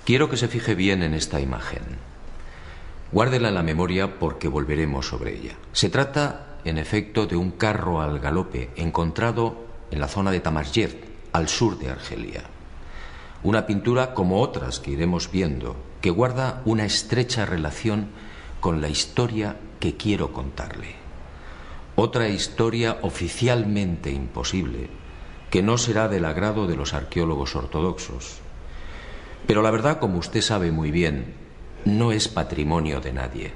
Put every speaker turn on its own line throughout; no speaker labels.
Quiero que se fije bien en esta imagen. Guárdela en la memoria porque volveremos sobre ella. Se trata, en efecto, de un carro al galope encontrado en la zona de Tamasjet, al sur de Argelia. Una pintura como otras que iremos viendo, que guarda una estrecha relación con la historia que quiero contarle. Otra historia oficialmente imposible, que no será del agrado de los arqueólogos ortodoxos. Pero la verdad, como usted sabe muy bien, no es patrimonio de nadie.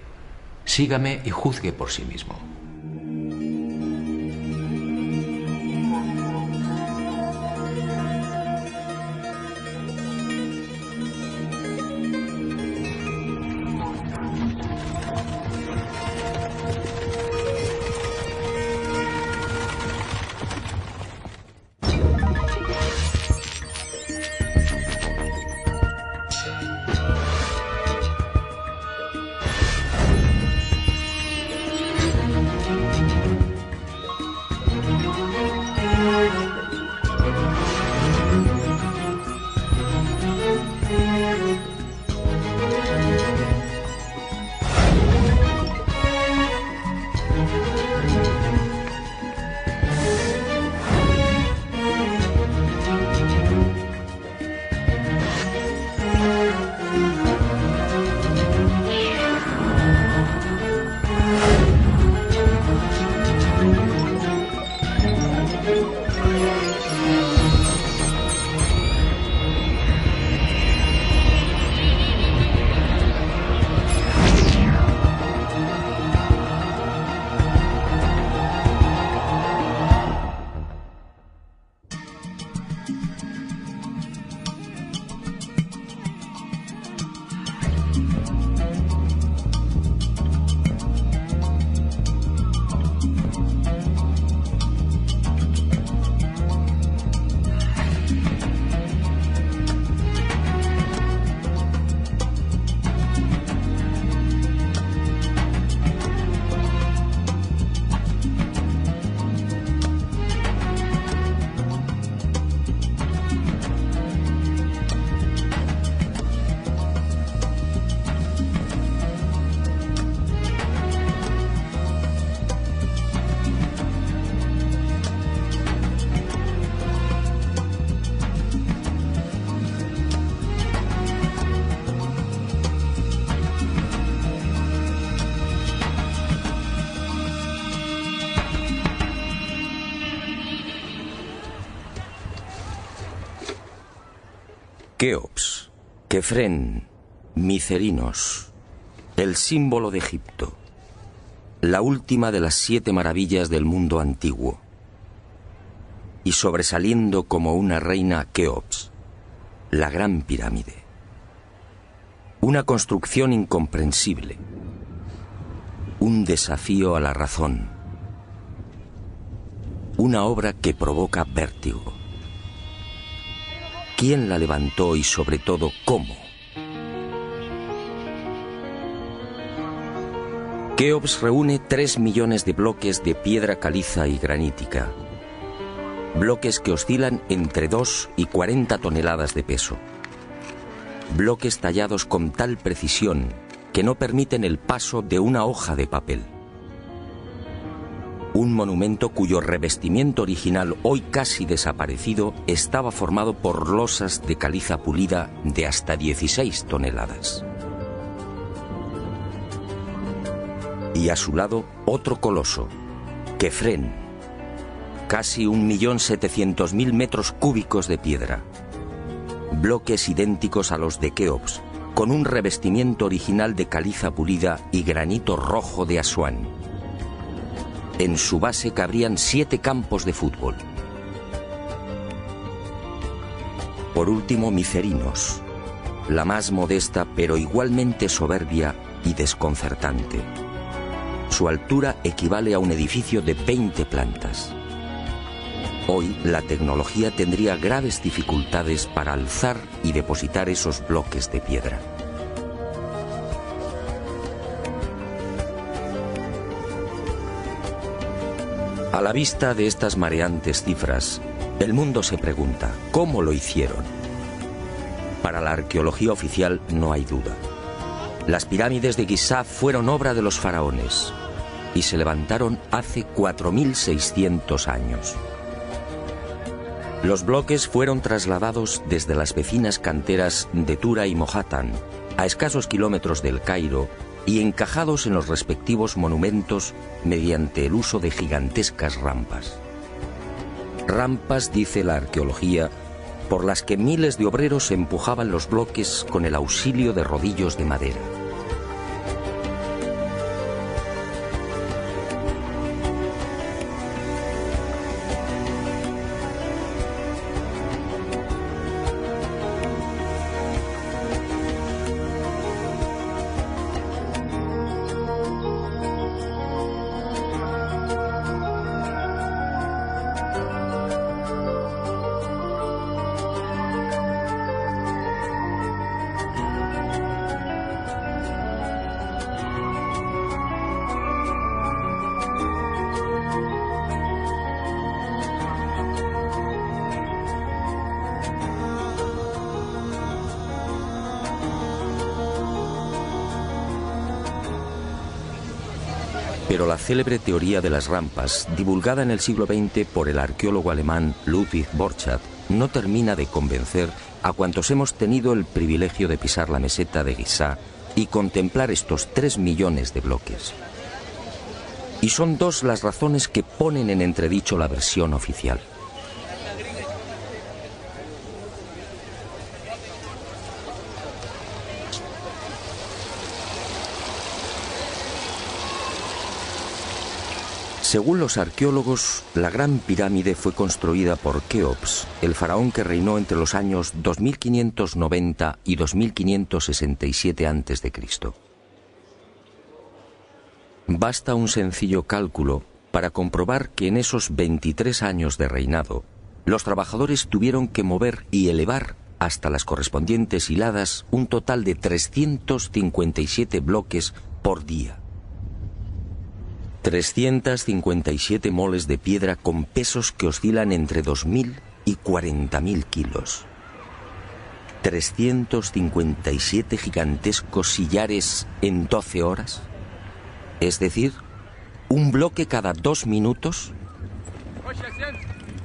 Sígame y juzgue por sí mismo.
Keops, Kefren, Micerinos, el símbolo de Egipto, la última de las 7 maravillas del mundo antiguo, y sobresaliendo como una reina Keops, la gran pirámide. Una construcción incomprensible, un desafío a la razón, una obra que provoca vértigo. ¿Quién la levantó y, sobre todo, cómo? Keops reúne 3 millones de bloques de piedra caliza y granítica. Bloques que oscilan entre 2 y 40 toneladas de peso. Bloques tallados con tal precisión que no permiten el paso de una hoja de papel. Un monumento cuyo revestimiento original, hoy casi desaparecido, estaba formado por losas de caliza pulida de hasta 16 toneladas. Y a su lado, otro coloso, Kefren, casi 1.700.000 metros cúbicos de piedra, bloques idénticos a los de Keops, con un revestimiento original de caliza pulida y granito rojo de Asuán. En su base cabrían 7 campos de fútbol. Por último, Micerinos, la más modesta pero igualmente soberbia y desconcertante. Su altura equivale a un edificio de 20 plantas. Hoy la tecnología tendría graves dificultades para alzar y depositar esos bloques de piedra. A la vista de estas mareantes cifras, el mundo se pregunta, ¿cómo lo hicieron? Para la arqueología oficial no hay duda. Las pirámides de Giza fueron obra de los faraones y se levantaron hace 4.600 años. Los bloques fueron trasladados desde las vecinas canteras de Tura y Mohatan, a escasos kilómetros del Cairo, y encajados en los respectivos monumentos mediante el uso de gigantescas rampas. Rampas, dice la arqueología, por las que miles de obreros empujaban los bloques con el auxilio de rodillos de madera. Pero la célebre teoría de las rampas, divulgada en el siglo XX por el arqueólogo alemán Ludwig Borchardt, no termina de convencer a cuantos hemos tenido el privilegio de pisar la meseta de Giza y contemplar estos 3 millones de bloques. Y son 2 las razones que ponen en entredicho la versión oficial. Según los arqueólogos, la Gran Pirámide fue construida por Keops, el faraón que reinó entre los años 2590 y 2567 a.C. Basta un sencillo cálculo para comprobar que en esos 23 años de reinado, los trabajadores tuvieron que mover y elevar hasta las correspondientes hiladas un total de 357 bloques por día. 357 moles de piedra con pesos que oscilan entre 2.000 y 40.000 kilos. 357 gigantescos sillares en 12 horas. Es decir, un bloque cada 2 minutos.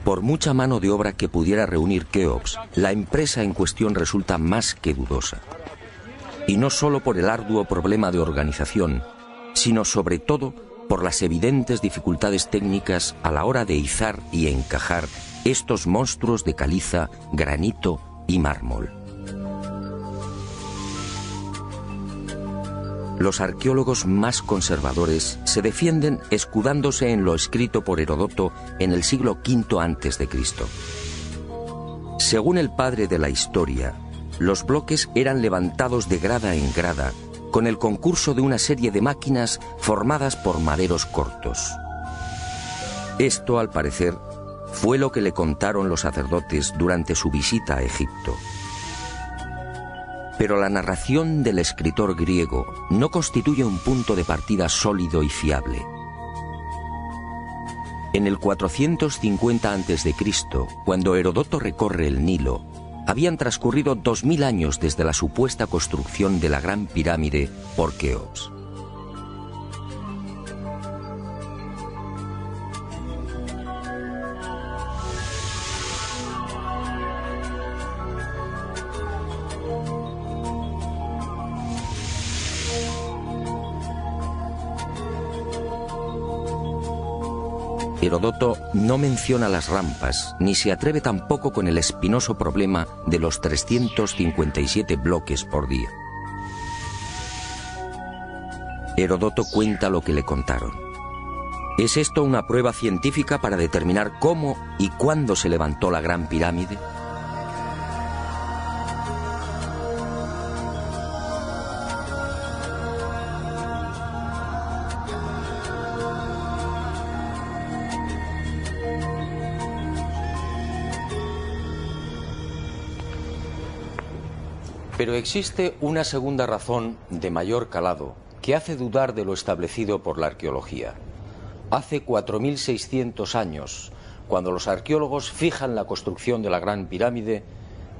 Por mucha mano de obra que pudiera reunir Keops, la empresa en cuestión resulta más que dudosa. Y no solo por el arduo problema de organización, sino sobre todo por las evidentes dificultades técnicas a la hora de izar y encajar estos monstruos de caliza, granito y mármol. Los arqueólogos más conservadores se defienden escudándose en lo escrito por Heródoto en el siglo V a.C. Según el padre de la historia, los bloques eran levantados de grada en grada con el concurso de una serie de máquinas formadas por maderos cortos. Esto, al parecer, fue lo que le contaron los sacerdotes durante su visita a Egipto. Pero la narración del escritor griego no constituye un punto de partida sólido y fiable. En el 450 a.C., cuando Heródoto recorre el Nilo, habían transcurrido 2000 años desde la supuesta construcción de la Gran Pirámide por Keops. Heródoto no menciona las rampas, ni se atreve tampoco con el espinoso problema de los 357 bloques por día. Heródoto cuenta lo que le contaron. ¿Es esto una prueba científica para determinar cómo y cuándo se levantó la Gran Pirámide? Pero existe una segunda razón de mayor calado que hace dudar de lo establecido por la arqueología. Hace 4600 años, cuando los arqueólogos fijan la construcción de la Gran Pirámide,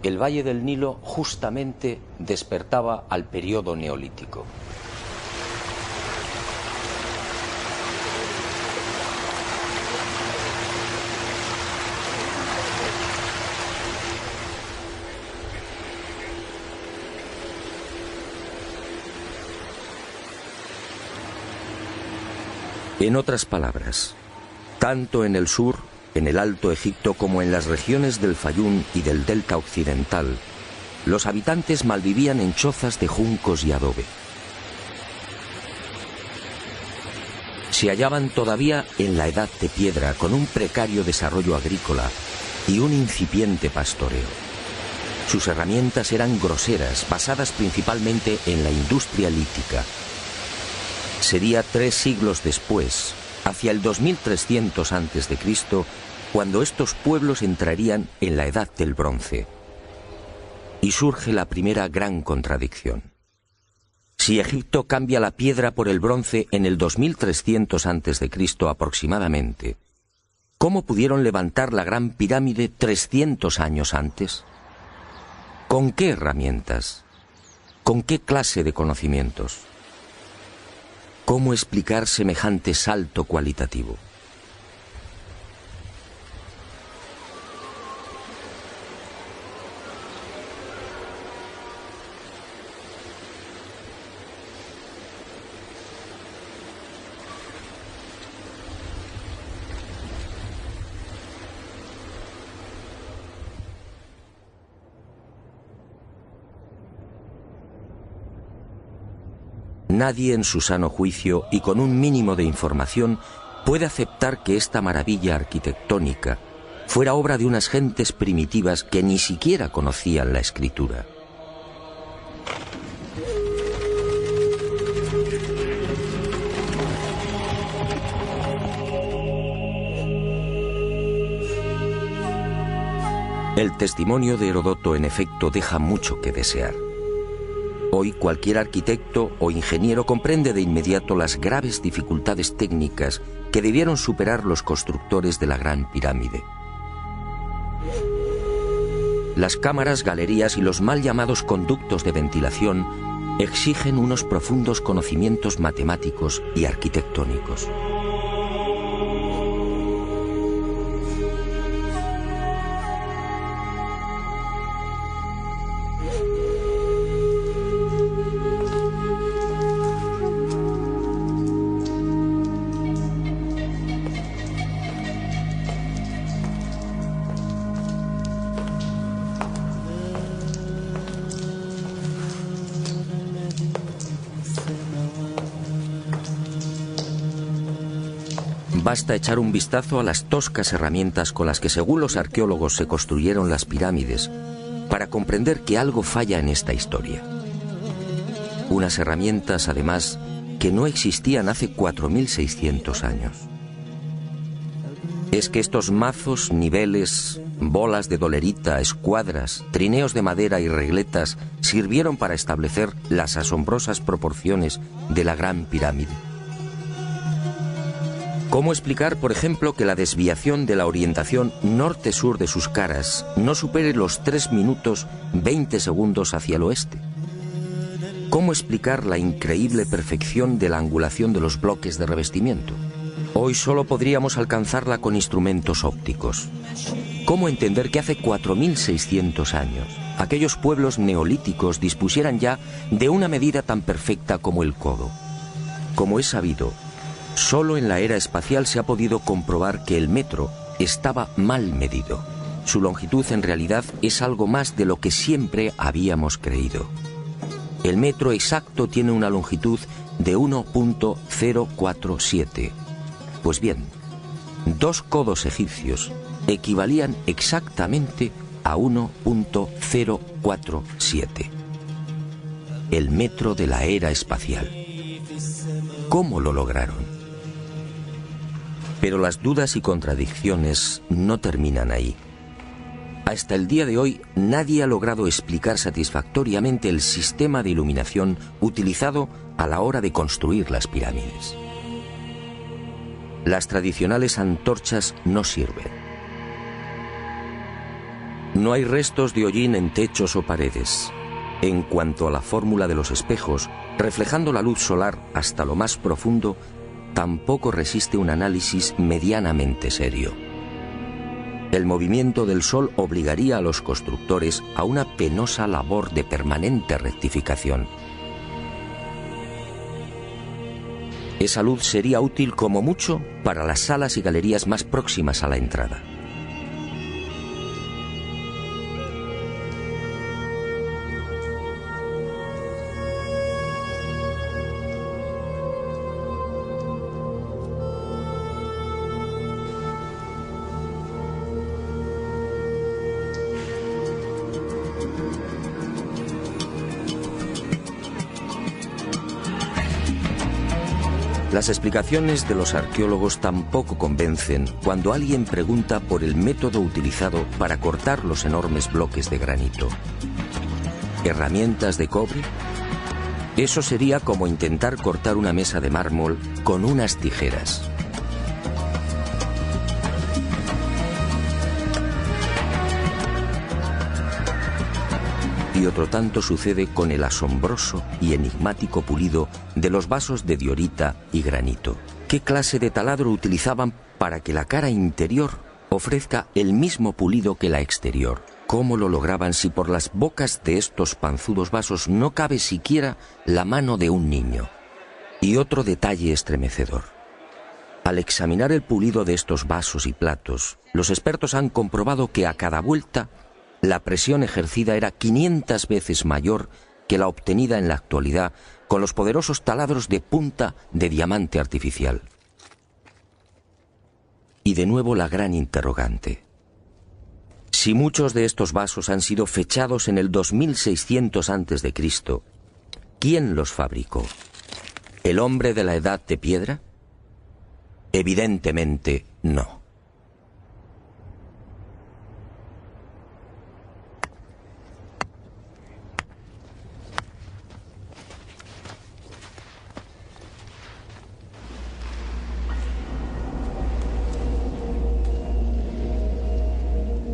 el Valle del Nilo justamente despertaba al periodo neolítico. En otras palabras, tanto en el sur, en el Alto Egipto, como en las regiones del Fayum y del delta occidental, los habitantes malvivían en chozas de juncos y adobe. Se hallaban todavía en la edad de piedra, con un precario desarrollo agrícola y un incipiente pastoreo. Sus herramientas eran groseras, basadas principalmente en la industria lítica. Sería 3 siglos después, hacia el 2300 a.C., cuando estos pueblos entrarían en la Edad del Bronce. Y surge la primera gran contradicción. Si Egipto cambia la piedra por el bronce en el 2300 a.C. aproximadamente, ¿cómo pudieron levantar la Gran Pirámide 300 años antes? ¿Con qué herramientas? ¿Con qué clase de conocimientos? ¿Cómo explicar semejante salto cualitativo? Nadie en su sano juicio y con un mínimo de información puede aceptar que esta maravilla arquitectónica fuera obra de unas gentes primitivas que ni siquiera conocían la escritura. El testimonio de Heródoto, en efecto, deja mucho que desear. Hoy cualquier arquitecto o ingeniero comprende de inmediato las graves dificultades técnicas que debieron superar los constructores de la Gran Pirámide. Las cámaras, galerías y los mal llamados conductos de ventilación exigen unos profundos conocimientos matemáticos y arquitectónicos. Basta echar un vistazo a las toscas herramientas con las que, según los arqueólogos, se construyeron las pirámides para comprender que algo falla en esta historia. Unas herramientas, además, que no existían hace 4600 años. Es que estos mazos, niveles, bolas de dolerita, escuadras, trineos de madera y regletas sirvieron para establecer las asombrosas proporciones de la Gran Pirámide. ¿Cómo explicar, por ejemplo, que la desviación de la orientación norte-sur de sus caras no supere los 3 minutos 20 segundos hacia el oeste? ¿Cómo explicar la increíble perfección de la angulación de los bloques de revestimiento? Hoy solo podríamos alcanzarla con instrumentos ópticos. ¿Cómo entender que hace 4600 años aquellos pueblos neolíticos dispusieran ya de una medida tan perfecta como el codo? Como es sabido, Solo en la era espacial se ha podido comprobar que el metro estaba mal medido. Su longitud en realidad es algo más de lo que siempre habíamos creído. El metro exacto tiene una longitud de 1.047. Pues bien, 2 codos egipcios equivalían exactamente a 1.047. El metro de la era espacial. ¿Cómo lo lograron? Pero las dudas y contradicciones no terminan ahí. Hasta el día de hoy, nadie ha logrado explicar satisfactoriamente el sistema de iluminación utilizado a la hora de construir las pirámides. Las tradicionales antorchas no sirven. No hay restos de hollín en techos o paredes. En cuanto a la fórmula de los espejos, reflejando la luz solar hasta lo más profundo, tampoco resiste un análisis medianamente serio. El movimiento del Sol obligaría a los constructores a una penosa labor de permanente rectificación. Esa luz sería útil como mucho para las salas y galerías más próximas a la entrada. Las explicaciones de los arqueólogos tampoco convencen cuando alguien pregunta por el método utilizado para cortar los enormes bloques de granito. ¿Herramientas de cobre? Eso sería como intentar cortar una mesa de mármol con unas tijeras. Y otro tanto sucede con el asombroso y enigmático pulido de los vasos de diorita y granito. ¿Qué clase de taladro utilizaban para que la cara interior ofrezca el mismo pulido que la exterior? ¿Cómo lo lograban si por las bocas de estos panzudos vasos no cabe siquiera la mano de un niño? Y otro detalle estremecedor. Al examinar el pulido de estos vasos y platos, los expertos han comprobado que a cada vuelta la presión ejercida era 500 veces mayor que la obtenida en la actualidad con los poderosos taladros de punta de diamante artificial. Y de nuevo la gran interrogante. Si muchos de estos vasos han sido fechados en el 2600 a.C., ¿quién los fabricó? ¿El hombre de la edad de piedra? Evidentemente no.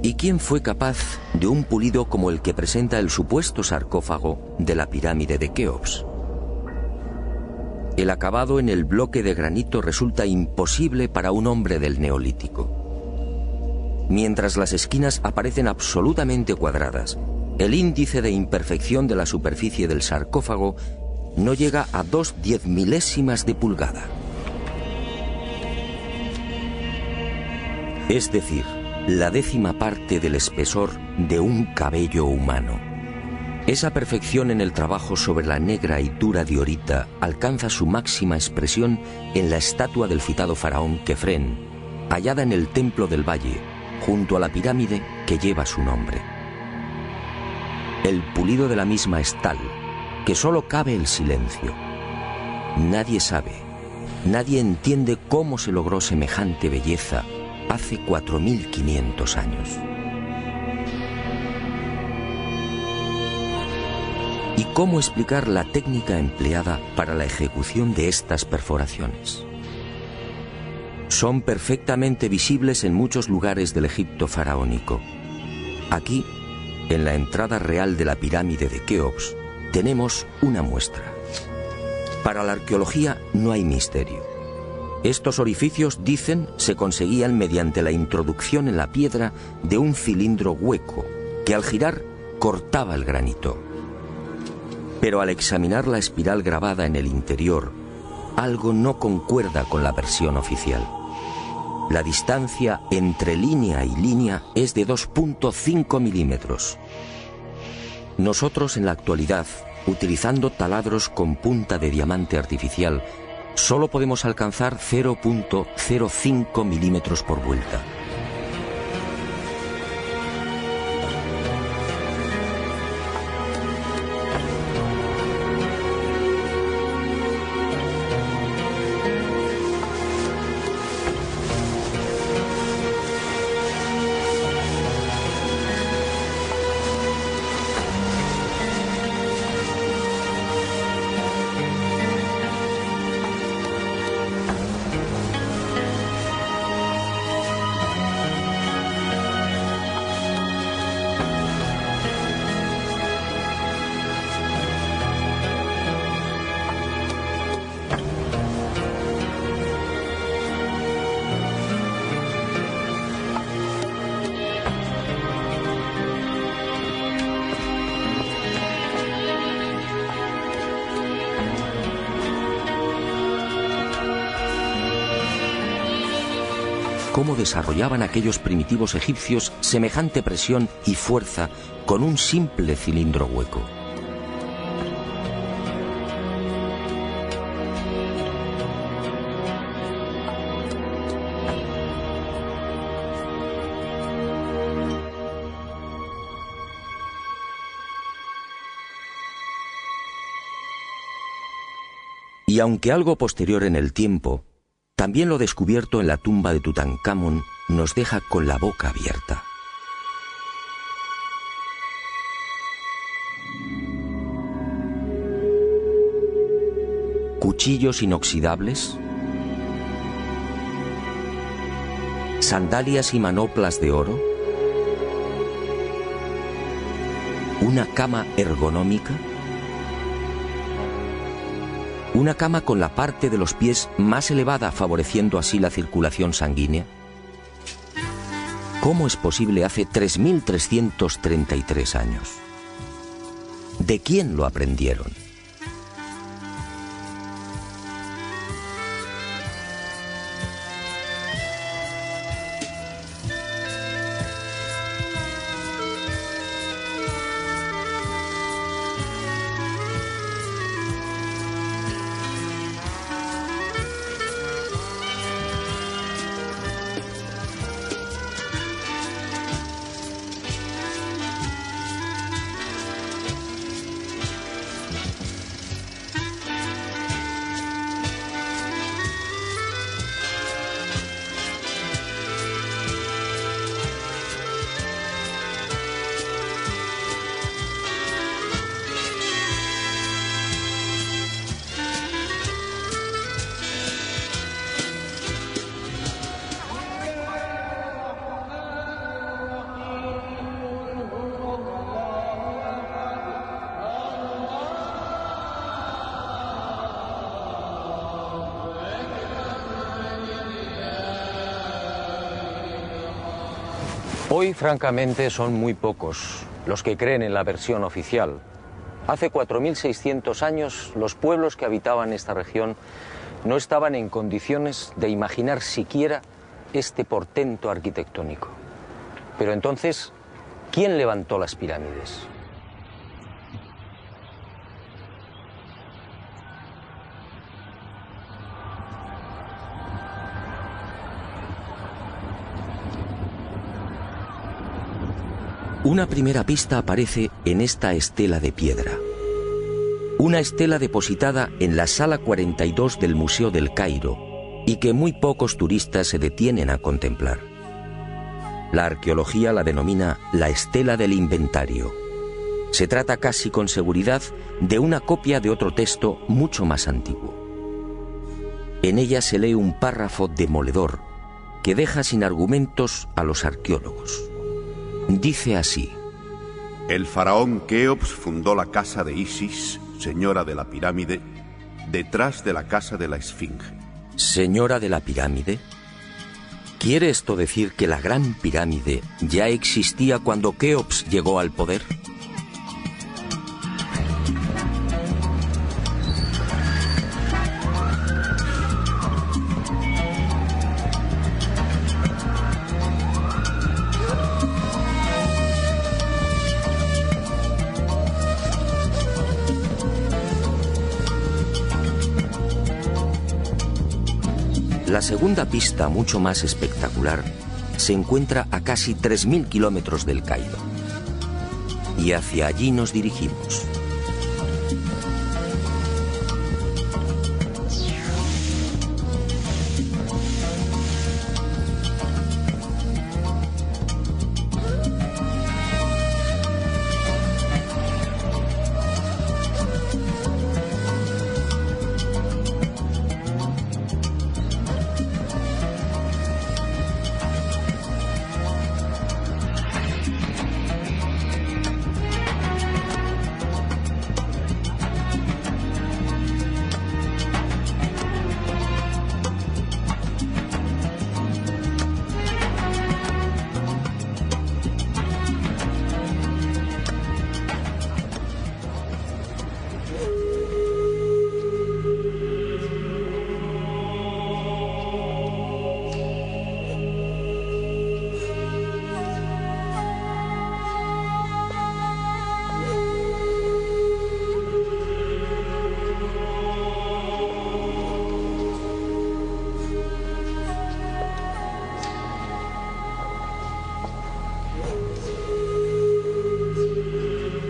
¿Y quién fue capaz de un pulido como el que presenta el supuesto sarcófago de la pirámide de Keops? El acabado en el bloque de granito resulta imposible para un hombre del Neolítico. Mientras las esquinas aparecen absolutamente cuadradas, el índice de imperfección de la superficie del sarcófago no llega a 2/10 de pulgada. Es decir, la 10ª parte del espesor de un cabello humano. Esa perfección en el trabajo sobre la negra y dura diorita alcanza su máxima expresión en la estatua del citado faraón Kefren, hallada en el Templo del Valle, junto a la pirámide que lleva su nombre. El pulido de la misma es tal que solo cabe el silencio. Nadie sabe, nadie entiende cómo se logró semejante belleza hace 4500 años. ¿Y cómo explicar la técnica empleada para la ejecución de estas perforaciones? Son perfectamente visibles en muchos lugares del Egipto faraónico. Aquí, en la entrada real de la pirámide de Keops, tenemos una muestra. Para la arqueología no hay misterio. Estos orificios, dicen, se conseguían mediante la introducción en la piedra de un cilindro hueco que al girar cortaba el granito. Pero al examinar la espiral grabada en el interior, algo no concuerda con la versión oficial. La distancia entre línea y línea es de 2.5 milímetros. Nosotros en la actualidad, utilizando taladros con punta de diamante artificial, solo podemos alcanzar 0.05 milímetros por vuelta. Cómo desarrollaban aquellos primitivos egipcios semejante presión y fuerza con un simple cilindro hueco. Y aunque algo posterior en el tiempo, también lo descubierto en la tumba de Tutankamón nos deja con la boca abierta. Cuchillos inoxidables, sandalias y manoplas de oro, una cama ergonómica, una cama con la parte de los pies más elevada, favoreciendo así la circulación sanguínea. ¿Cómo es posible hace 3.333 años? ¿De quién lo aprendieron?
Hoy, francamente, son muy pocos los que creen en la versión oficial. Hace 4.600 años, los pueblos que habitaban esta región no estaban en condiciones de imaginar siquiera este portento arquitectónico. Pero entonces, ¿quién levantó las pirámides?
Una primera pista aparece en esta estela de piedra. Una estela depositada en la sala 42 del Museo del Cairo y que muy pocos turistas se detienen a contemplar. La arqueología la denomina la estela del inventario. Se trata casi con seguridad de una copia de otro texto mucho más antiguo. En ella se lee un párrafo demoledor que deja sin argumentos a los arqueólogos. Dice así:
el faraón Keops fundó la casa de Isis, señora de la pirámide, detrás de la casa de la Esfinge.
¿Señora de la pirámide? ¿Quiere esto decir que la gran pirámide ya existía cuando Keops llegó al poder? La segunda pista, mucho más espectacular, se encuentra a casi 3.000 kilómetros del Cairo. Y hacia allí nos dirigimos.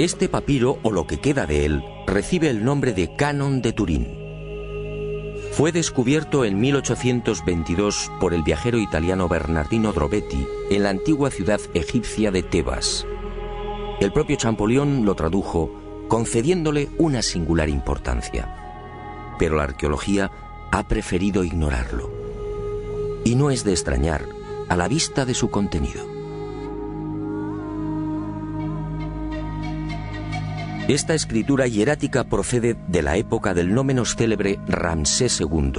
Este papiro, o lo que queda de él, recibe el nombre de Canon de Turín. Fue descubierto en 1822 por el viajero italiano Bernardino Drobetti en la antigua ciudad egipcia de Tebas. El propio Champollion lo tradujo, concediéndole una singular importancia. Pero la arqueología ha preferido ignorarlo. Y no es de extrañar a la vista de su contenido. Esta escritura hierática procede de la época del no menos célebre Ramsés II,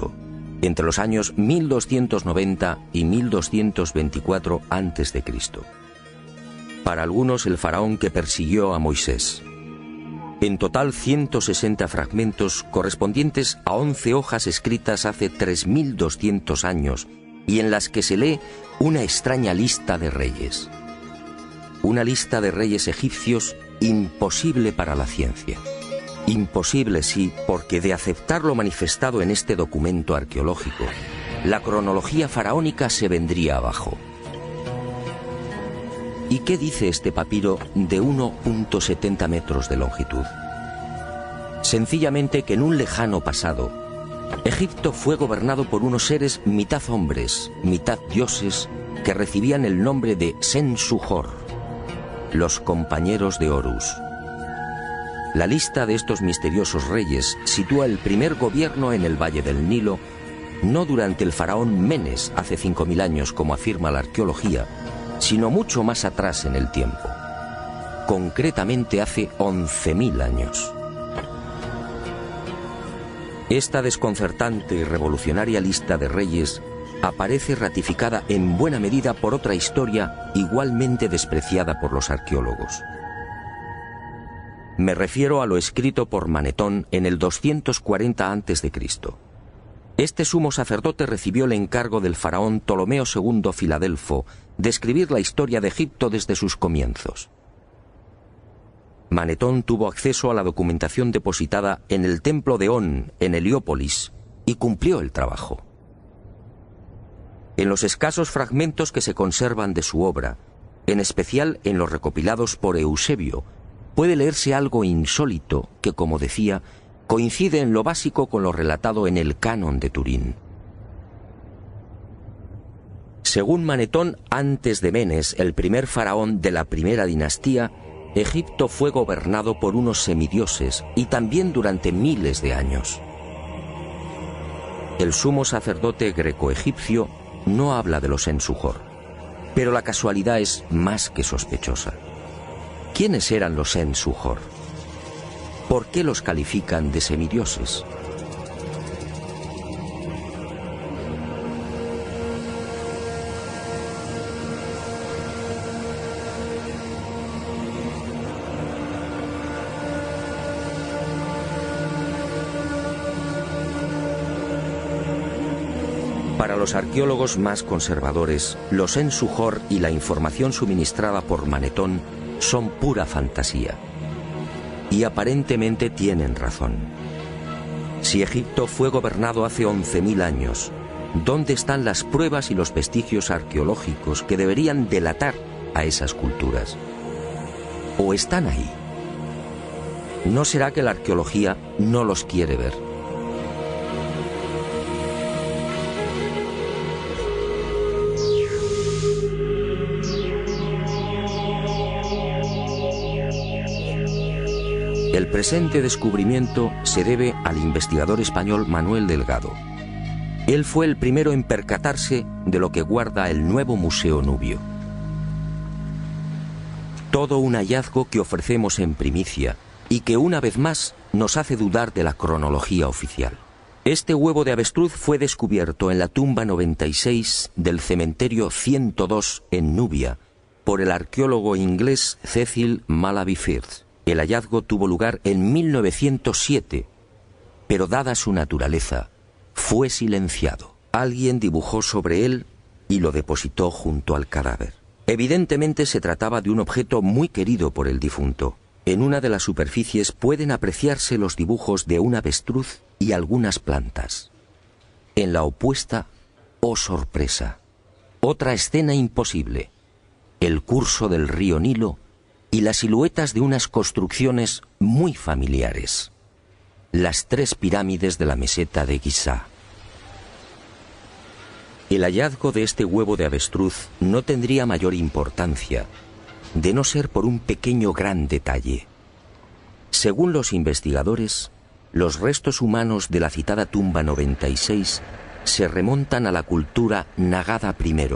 entre los años 1290 y 1224 a.C. Para algunos, el faraón que persiguió a Moisés. En total, 160 fragmentos correspondientes a 11 hojas escritas hace 3200 años y en las que se lee una extraña lista de reyes. Una lista de reyes egipcios imposible para la ciencia. Imposible, sí, porque de aceptar lo manifestado en este documento arqueológico, la cronología faraónica se vendría abajo. ¿Y qué dice este papiro de 1,70 metros de longitud? Sencillamente que en un lejano pasado, Egipto fue gobernado por unos seres mitad hombres, mitad dioses, que recibían el nombre de Sen-Suhor, los compañeros de Horus. La lista de estos misteriosos reyes sitúa el primer gobierno en el Valle del Nilo, no durante el faraón Menes hace 5000 años, como afirma la arqueología, sino mucho más atrás en el tiempo. Concretamente hace 11.000 años. Esta desconcertante y revolucionaria lista de reyes aparece ratificada en buena medida por otra historia igualmente despreciada por los arqueólogos. Me refiero a lo escrito por Manetón en el 240 a.C. Este sumo sacerdote recibió el encargo del faraón Ptolomeo II Filadelfo de escribir la historia de Egipto desde sus comienzos. Manetón tuvo acceso a la documentación depositada en el templo de On, en Heliópolis, y cumplió el trabajo. En los escasos fragmentos que se conservan de su obra, en especial en los recopilados por Eusebio, puede leerse algo insólito que, como decía, coincide en lo básico con lo relatado en el Canon de Turín. Según Manetón, antes de Menes, el primer faraón de la primera dinastía, Egipto fue gobernado por unos semidioses y también durante miles de años. El sumo sacerdote greco-egipcio no habla de los Sen-Suhor, pero la casualidad es más que sospechosa. ¿Quiénes eran los Sen-Suhor? ¿Por qué los califican de semidioses? Para los arqueólogos más conservadores, los Sen-Suhor y la información suministrada por Manetón son pura fantasía. Y aparentemente tienen razón. Si Egipto fue gobernado hace 11.000 años, ¿Dónde están las pruebas y los vestigios arqueológicos que deberían delatar a esas culturas? ¿O están ahí? ¿No será que la arqueología no los quiere ver? El presente descubrimiento se debe al investigador español Manuel Delgado. Él fue el primero en percatarse de lo que guarda el nuevo Museo Nubio. Todo un hallazgo que ofrecemos en primicia y que una vez más nos hace dudar de la cronología oficial. Este huevo de avestruz fue descubierto en la tumba 96 del cementerio 102 en Nubia por el arqueólogo inglés Cecil Malaby Firth. El hallazgo tuvo lugar en 1907, pero dada su naturaleza, fue silenciado. Alguien dibujó sobre él y lo depositó junto al cadáver. Evidentemente se trataba de un objeto muy querido por el difunto. En una de las superficies pueden apreciarse los dibujos de un avestruz y algunas plantas. En la opuesta, oh sorpresa, otra escena imposible: el curso del río Nilo y las siluetas de unas construcciones muy familiares: las 3 pirámides de la meseta de Giza. El hallazgo de este huevo de avestruz no tendría mayor importancia, de no ser por un pequeño gran detalle. Según los investigadores, los restos humanos de la citada tumba 96 se remontan a la cultura Nagada I,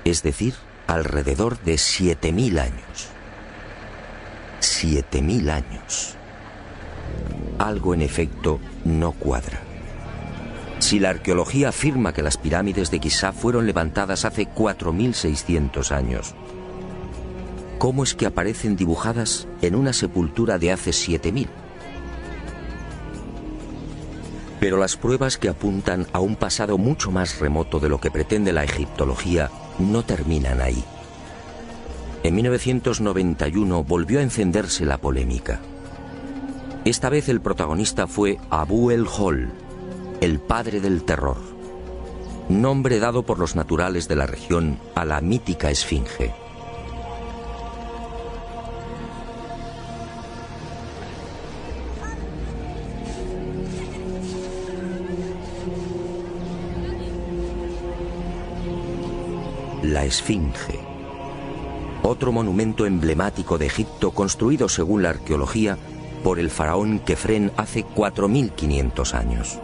es decir, alrededor de 7.000 años. 7.000 años. Algo en efecto no cuadra. Si la arqueología afirma que las pirámides de Giza fueron levantadas hace 4.600 años, ¿cómo es que aparecen dibujadas en una sepultura de hace 7.000? Pero las pruebas que apuntan a un pasado mucho más remoto de lo que pretende la egiptología no terminan ahí. En 1991 volvió a encenderse la polémica. Esta vez el protagonista fue Abu el-Hol, el padre del terror, nombre dado por los naturales de la región a la mítica esfinge. La esfinge, otro monumento emblemático de Egipto construido según la arqueología por el faraón Kefren hace 4.500 años.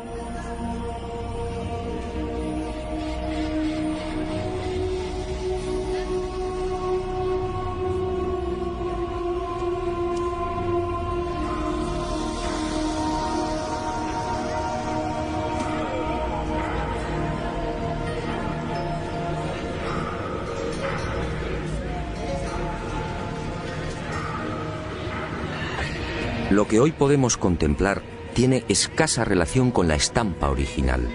Lo que hoy podemos contemplar tiene escasa relación con la estampa original.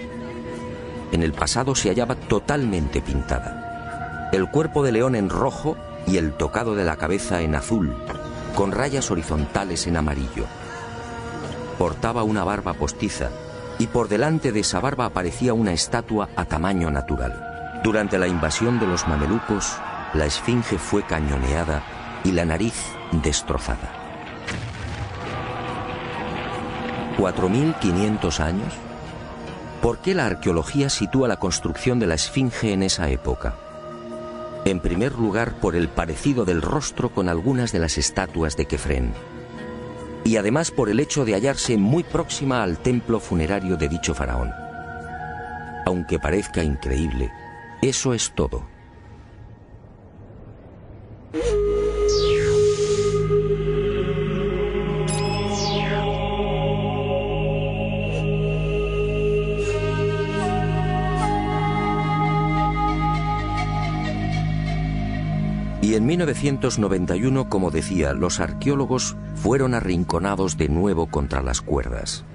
En el pasado se hallaba totalmente pintada. El cuerpo de león en rojo y el tocado de la cabeza en azul, con rayas horizontales en amarillo. Portaba una barba postiza y por delante de esa barba aparecía una estatua a tamaño natural. Durante la invasión de los mamelucos, la esfinge fue cañoneada y la nariz destrozada. 4.500 años. ¿Por qué la arqueología sitúa la construcción de la esfinge en esa época? En primer lugar, por el parecido del rostro con algunas de las estatuas de Kefren, y además por el hecho de hallarse muy próxima al templo funerario de dicho faraón. Aunque parezca increíble, eso es todo. Y en 1991, como decía, los arqueólogos fueron arrinconados de nuevo contra las cuerdas.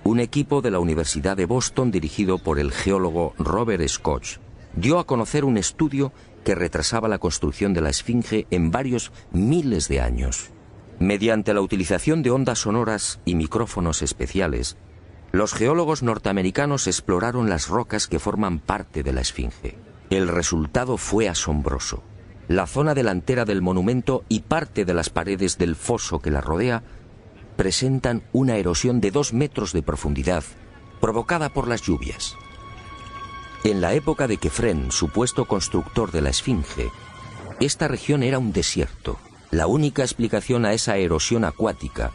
Un equipo de la Universidad de Boston, dirigido por el geólogo Robert Scotch, dio a conocer un estudio que retrasaba la construcción de la esfinge en varios miles de años. Mediante la utilización de ondas sonoras y micrófonos especiales, Los geólogos norteamericanos exploraron las rocas que forman parte de la Esfinge. El resultado fue asombroso. La zona delantera del monumento y parte de las paredes del foso que la rodea presentan una erosión de 2 metros de profundidad, provocada por las lluvias. En la época de Kefren, supuesto constructor de la Esfinge, esta región era un desierto. La única explicación a esa erosión acuática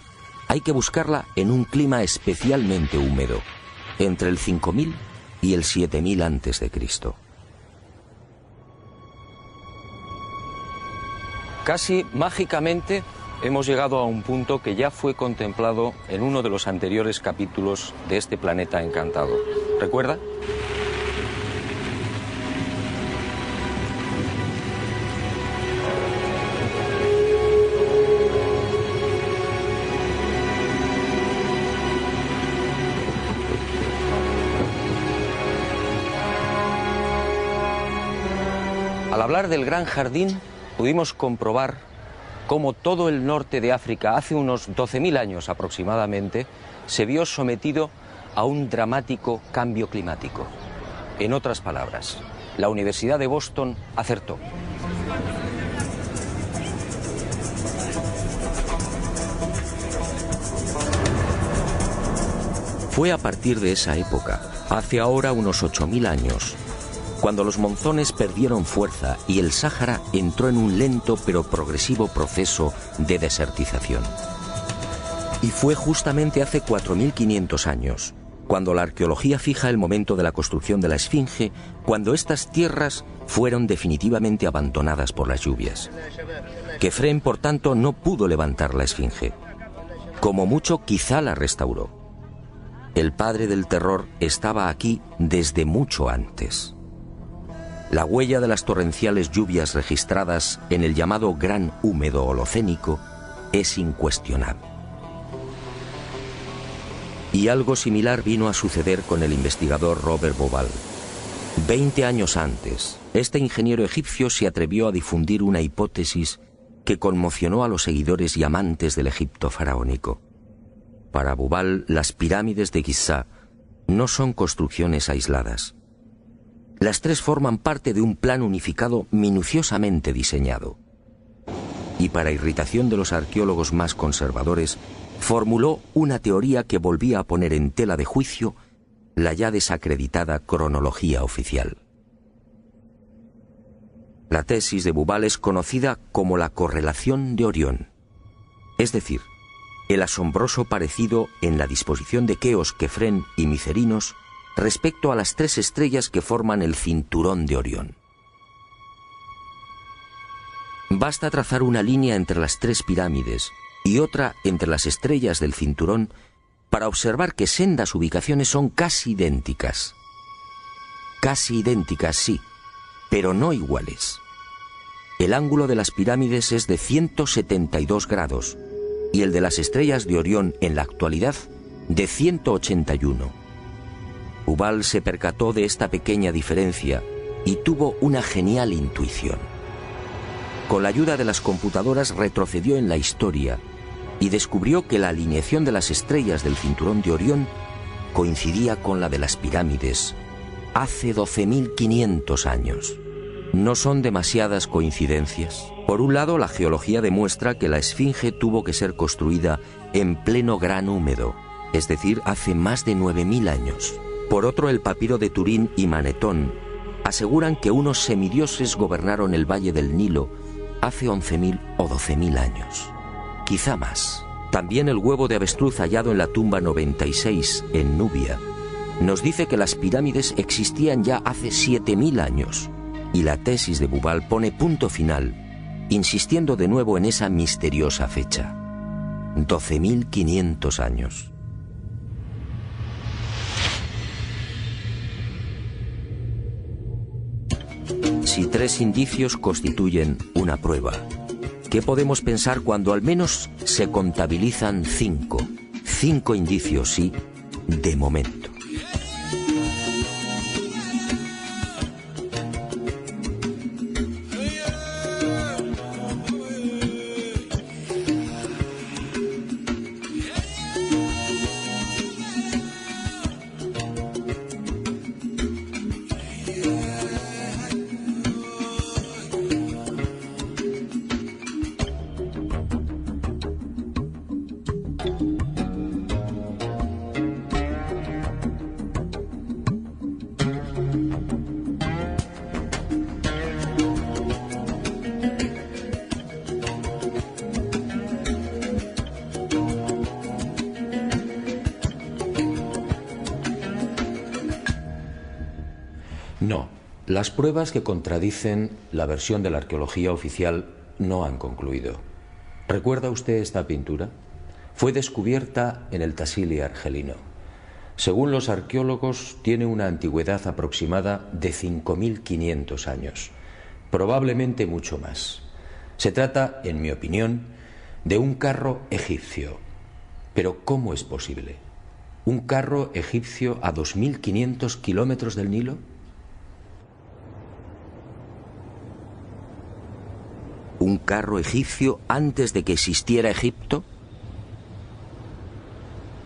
hay que buscarla en un clima especialmente húmedo, entre el 5000 y el 7000 a.C. Casi mágicamente hemos llegado a un punto que ya fue contemplado en uno de los anteriores capítulos de este planeta encantado. ¿Recuerda? Al hablar del Gran Jardín, pudimos comprobar cómo todo el norte de África, hace unos 12.000 años aproximadamente, se vio sometido a un dramático cambio climático. En otras palabras, la Universidad de Boston acertó. Fue a partir de esa época, hace ahora unos 8.000 años, cuando los monzones perdieron fuerza y el Sáhara entró en un lento pero progresivo proceso de desertización. Y fue justamente hace 4.500 años, cuando la arqueología fija el momento de la construcción de la Esfinge, cuando estas tierras fueron definitivamente abandonadas por las lluvias. Kefren, por tanto, no pudo levantar la Esfinge. Como mucho, quizá la restauró. El padre del terror estaba aquí desde mucho antes. La huella de las torrenciales lluvias registradas en el llamado Gran Húmedo Holocénico es incuestionable. Y algo similar vino a suceder con el investigador Robert Bauval. 20 años antes, este ingeniero egipcio se atrevió a difundir una hipótesis que conmocionó a los seguidores y amantes del Egipto faraónico. Para Bauval, las pirámides de Giza no son construcciones aisladas. Las tres forman parte de un plan unificado minuciosamente diseñado. Y para irritación de los arqueólogos más conservadores, formuló una teoría que volvía a poner en tela de juicio la ya desacreditada cronología oficial. La tesis de Bauval es conocida como la correlación de Orión, es decir, el asombroso parecido en la disposición de Keos, Kefren y Micerinos respecto a las tres estrellas que forman el cinturón de Orión. Basta trazar una línea entre las tres pirámides y otra entre las estrellas del cinturón para observar que sendas ubicaciones son casi idénticas. Casi idénticas, sí, pero no iguales. El ángulo de las pirámides es de 172 grados y el de las estrellas de Orión en la actualidad de 181. Bauval se percató de esta pequeña diferencia y tuvo una genial intuición. Con la ayuda de las computadoras retrocedió en la historia y descubrió que la alineación de las estrellas del cinturón de Orión coincidía con la de las pirámides hace 12.500 años. No son demasiadas coincidencias. Por un lado, la geología demuestra que la Esfinge tuvo que ser construida en pleno Gran Húmedo, es decir, hace más de 9.000 años. Por otro, el papiro de Turín y Manetón aseguran que unos semidioses gobernaron el valle del Nilo hace 11.000 o 12.000 años. Quizá más. También el huevo de avestruz hallado en la tumba 96 en Nubia nos dice que las pirámides existían ya hace 7.000 años. Y la tesis de Bauval pone punto final, insistiendo de nuevo en esa misteriosa fecha. 12.500 años. Si tres indicios constituyen una prueba, ¿qué podemos pensar cuando al menos se contabilizan 5? 5 indicios, sí, de momento.
Las pruebas que contradicen la versión de la arqueología oficial no han concluido. ¿Recuerda usted esta pintura? Fue descubierta en el Tassili argelino. Según los arqueólogos, tiene una antigüedad aproximada de 5.500 años, probablemente mucho más. Se trata, en mi opinión, de un carro egipcio. Pero ¿cómo es posible? ¿Un carro egipcio a 2.500 kilómetros del Nilo?
¿Un carro egipcio antes de que existiera Egipto?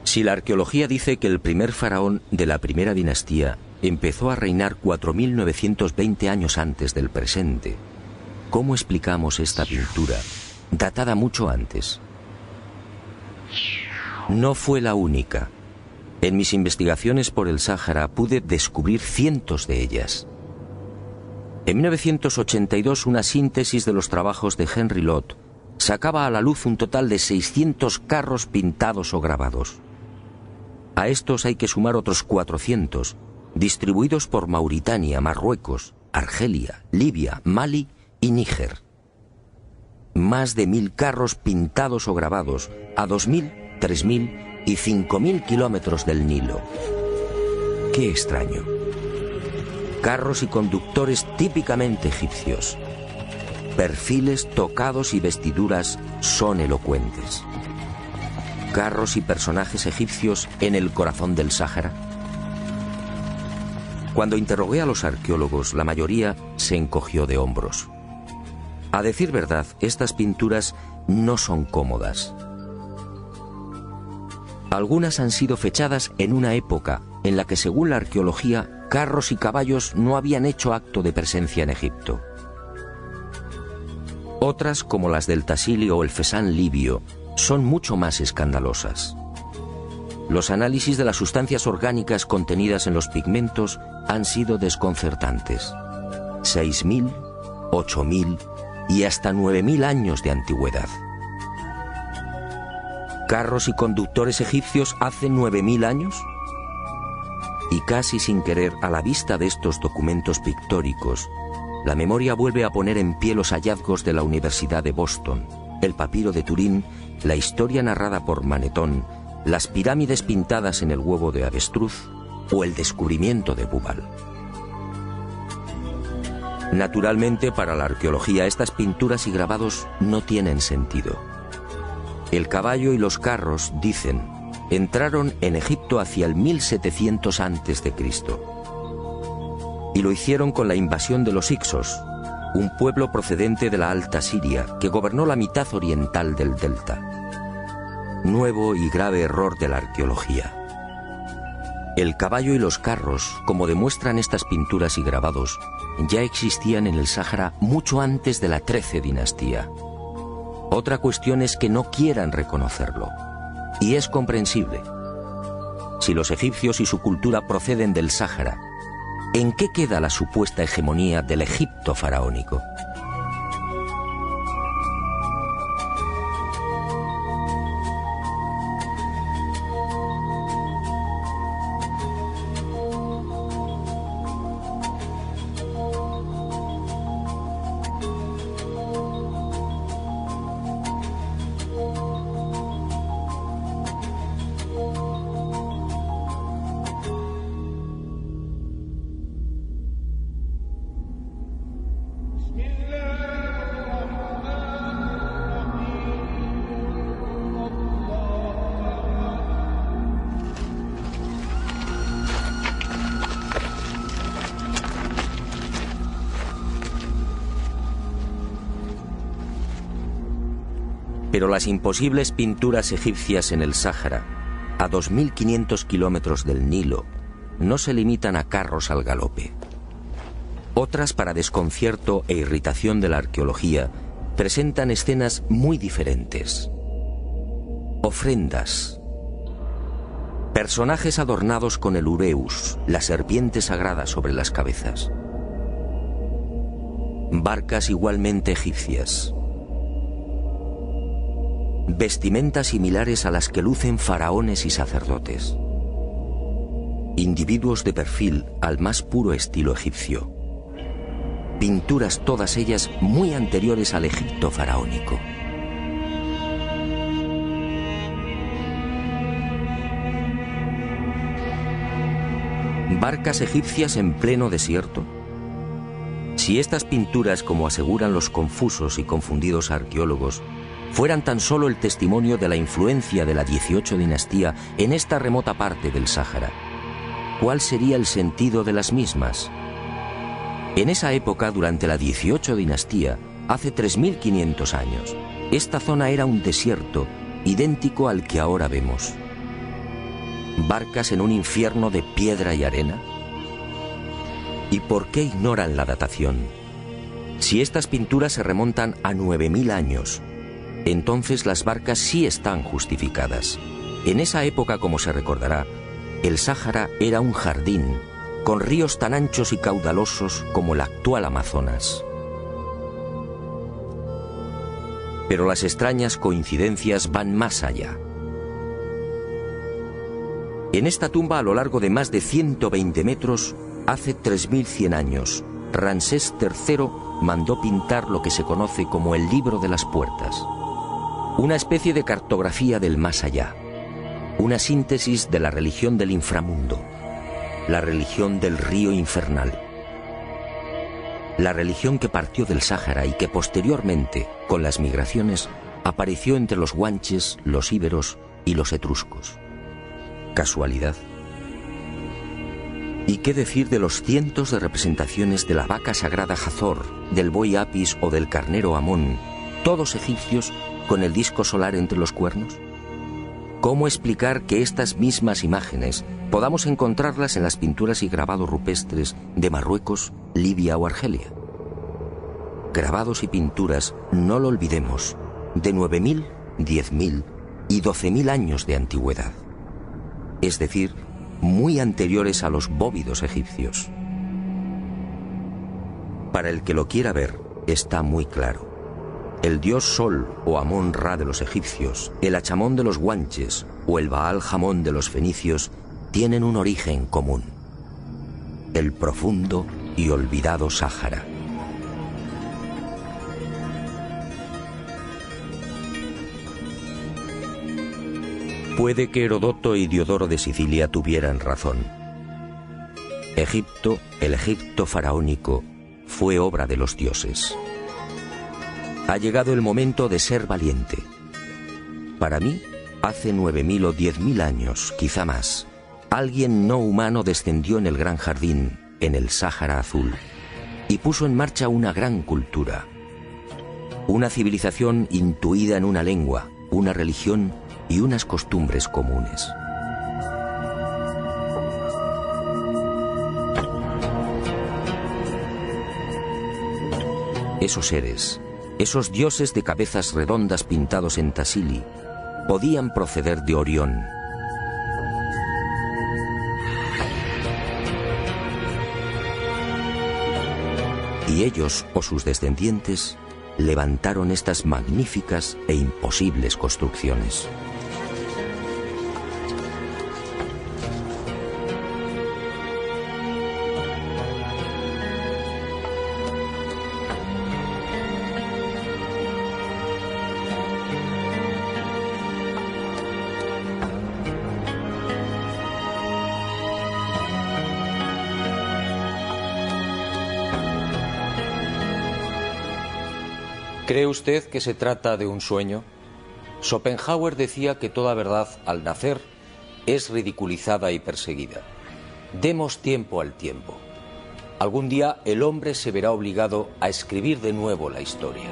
Si la arqueología dice que el primer faraón de la primera dinastía empezó a reinar 4.920 años antes del presente, ¿cómo explicamos esta pintura, datada mucho antes? No fue la única. En mis investigaciones por el Sáhara pude descubrir cientos de ellas. En 1982, una síntesis de los trabajos de Henry Lott sacaba a la luz un total de 600 carros pintados o grabados. A estos hay que sumar otros 400, distribuidos por Mauritania, Marruecos, Argelia, Libia, Mali y Níger. Más de 1.000 carros pintados o grabados a 2.000, 3.000 y 5.000 kilómetros del Nilo. ¡Qué extraño! Carros y conductores típicamente egipcios. Perfiles, tocados y vestiduras son elocuentes. Carros y personajes egipcios en el corazón del Sáhara. Cuando interrogué a los arqueólogos, la mayoría se encogió de hombros. A decir verdad, estas pinturas no son cómodas. Algunas han sido fechadas en una época en la que, según la arqueología, carros y caballos no habían hecho acto de presencia en Egipto. Otras, como las del Tassili o el Fesán libio, son mucho más escandalosas. Los análisis de las sustancias orgánicas contenidas en los pigmentos han sido desconcertantes. 6.000, 8.000 y hasta 9.000 años de antigüedad. ¿Carros y conductores egipcios hace 9.000 años? Y casi sin querer, a la vista de estos documentos pictóricos, la memoria vuelve a poner en pie los hallazgos de la Universidad de Boston, el papiro de Turín, la historia narrada por Manetón, las pirámides pintadas en el huevo de avestruz o el descubrimiento de Bubal. Naturalmente, para la arqueología, estas pinturas y grabados no tienen sentido. El caballo y los carros, dicen, entraron en Egipto hacia el 1700 a.C. y lo hicieron con la invasión de los Hicsos, un pueblo procedente de la Alta Siria que gobernó la mitad oriental del delta. Nuevo y grave error de la arqueología. El caballo y los carros, como demuestran estas pinturas y grabados, ya existían en el Sáhara mucho antes de la 13 dinastía. Otra cuestión es que no quieran reconocerlo. Y es comprensible. Si los egipcios y su cultura proceden del Sáhara, ¿en qué queda la supuesta hegemonía del Egipto faraónico? Pero las imposibles pinturas egipcias en el Sáhara, a 2.500 kilómetros del Nilo, no se limitan a carros al galope. Otras, para desconcierto e irritación de la arqueología, presentan escenas muy diferentes. Ofrendas. Personajes adornados con el ureus, la serpiente sagrada sobre las cabezas. Barcas igualmente egipcias. Vestimentas similares a las que lucen faraones y sacerdotes. Individuos de perfil al más puro estilo egipcio. pinturas todas ellas muy anteriores al Egipto faraónico. ¿Barcas egipcias en pleno desierto? Si estas pinturas, como aseguran los confusos y confundidos arqueólogos, fueran tan solo el testimonio de la influencia de la 18 dinastía en esta remota parte del Sáhara, ¿cuál sería el sentido de las mismas? En esa época, durante la 18 dinastía, hace 3.500 años, esta zona era un desierto idéntico al que ahora vemos. ¿Barcas en un infierno de piedra y arena? ¿Y por qué ignoran la datación? Si estas pinturas se remontan a 9.000 años, entonces las barcas sí están justificadas. En esa época, como se recordará, el Sáhara era un jardín, con ríos tan anchos y caudalosos como el actual Amazonas. Pero las extrañas coincidencias van más allá. En esta tumba, a lo largo de más de 120 metros, hace 3.100 años, Ramsés III mandó pintar lo que se conoce como el Libro de las Puertas, una especie de cartografía del más allá, una síntesis de la religión del inframundo, la religión del río infernal, la religión que partió del Sáhara y que posteriormente, con las migraciones, apareció entre los guanches, los íberos y los etruscos. ¿Casualidad? ¿Y qué decir de los cientos de representaciones de la vaca sagrada Hathor, del buey Apis o del carnero Amón, todos egipcios con el disco solar entre los cuernos? ¿Cómo explicar que estas mismas imágenes podamos encontrarlas en las pinturas y grabados rupestres de Marruecos, Libia o Argelia? Grabados y pinturas, no lo olvidemos, de 9.000, 10.000 y 12.000 años de antigüedad, es decir, muy anteriores a los bóvidos egipcios. Para el que lo quiera ver, está muy claro. El dios Sol o Amón-Ra de los egipcios, el Achamón de los guanches o el Baal-Jamón de los fenicios tienen un origen común: el profundo y olvidado Sáhara. Puede que Herodoto y Diodoro de Sicilia tuvieran razón. Egipto, el Egipto faraónico, fue obra de los dioses. Ha llegado el momento de ser valiente. Para mí, hace 9.000 o 10.000 años, quizá más, alguien no humano descendió en el gran jardín, en el Sáhara Azul, y puso en marcha una gran cultura. Una civilización intuida en una lengua, una religión y unas costumbres comunes. Esos seres, esos dioses de cabezas redondas pintados en Tassili, podían proceder de Orión. Y ellos, o sus descendientes, levantaron estas magníficas e imposibles construcciones.
¿Cree usted que se trata de un sueño? Schopenhauer decía que toda verdad, al nacer, es ridiculizada y perseguida. Demos tiempo al tiempo. Algún día el hombre se verá obligado a escribir de nuevo la historia.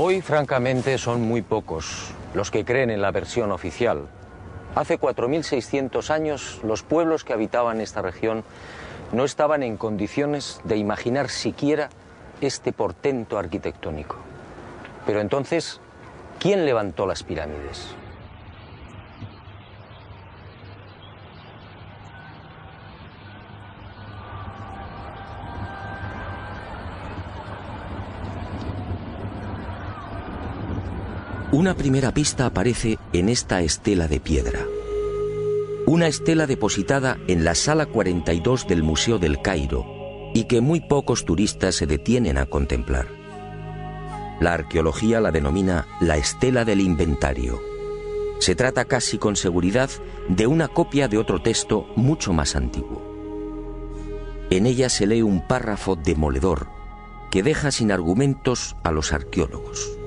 Hoy, francamente, son muy pocos los que creen en la versión oficial. Hace 4.600 años, los pueblos que habitaban esta región no estaban en condiciones de imaginar siquiera este portento arquitectónico. Pero entonces, ¿quién levantó las pirámides? Una primera pista aparece en esta estela de piedra. Una estela depositada en la sala 42 del Museo del Cairo y que muy pocos turistas se detienen a contemplar. La arqueología la denomina la estela del inventario. Se trata casi con seguridad de una copia de otro texto mucho más antiguo. En ella se lee un párrafo demoledor que deja sin argumentos a los arqueólogos.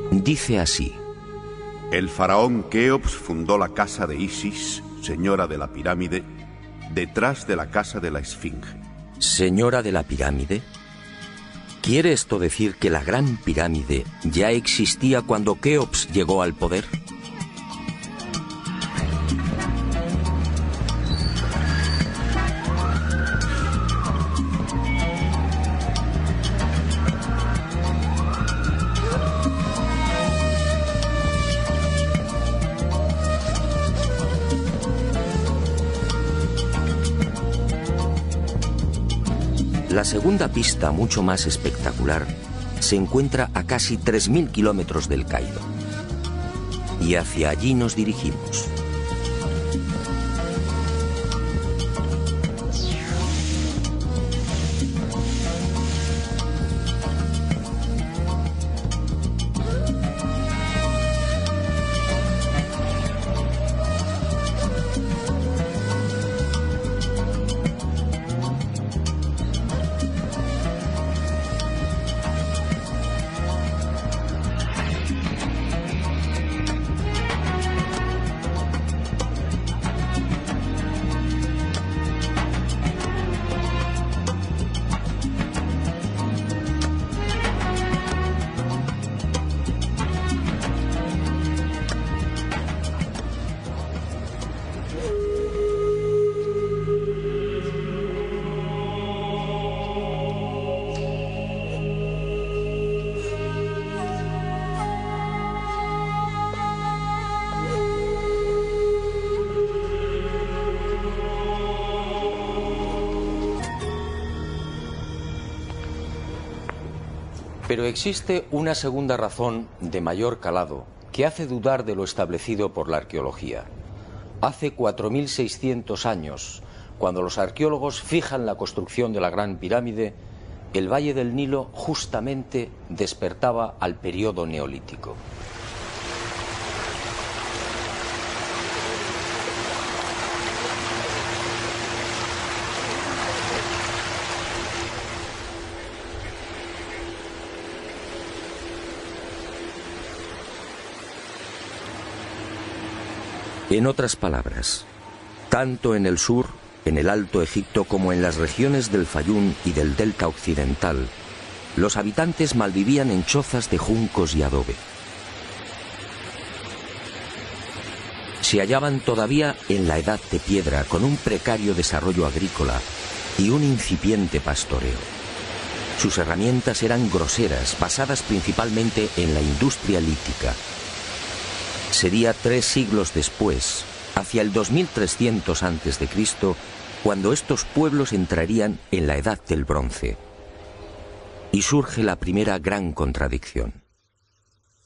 Dice así:
El faraón Keops fundó la casa de Isis, señora de la pirámide, detrás de la casa de la Esfinge.
¿Señora de la pirámide? ¿Quiere esto decir que la Gran Pirámide ya existía cuando Keops llegó al poder? La segunda pista, mucho más espectacular, se encuentra a casi 3.000 kilómetros del Cairo. Y hacia allí nos dirigimos. Pero existe una segunda razón de mayor calado que hace dudar de lo establecido por la arqueología. Hace 4.600 años, cuando los arqueólogos fijan la construcción de la Gran Pirámide, el Valle del Nilo justamente despertaba al periodo neolítico. En otras palabras, tanto en el sur, en el Alto Egipto, como en las regiones del Fayum y del Delta Occidental, los habitantes malvivían en chozas de juncos y adobe. Se hallaban todavía en la Edad de Piedra, con un precario desarrollo agrícola y un incipiente pastoreo. Sus herramientas eran groseras, basadas principalmente en la industria lítica. Sería 3 siglos después, hacia el 2300 a.C., cuando estos pueblos entrarían en la Edad del Bronce. Y surge la primera gran contradicción.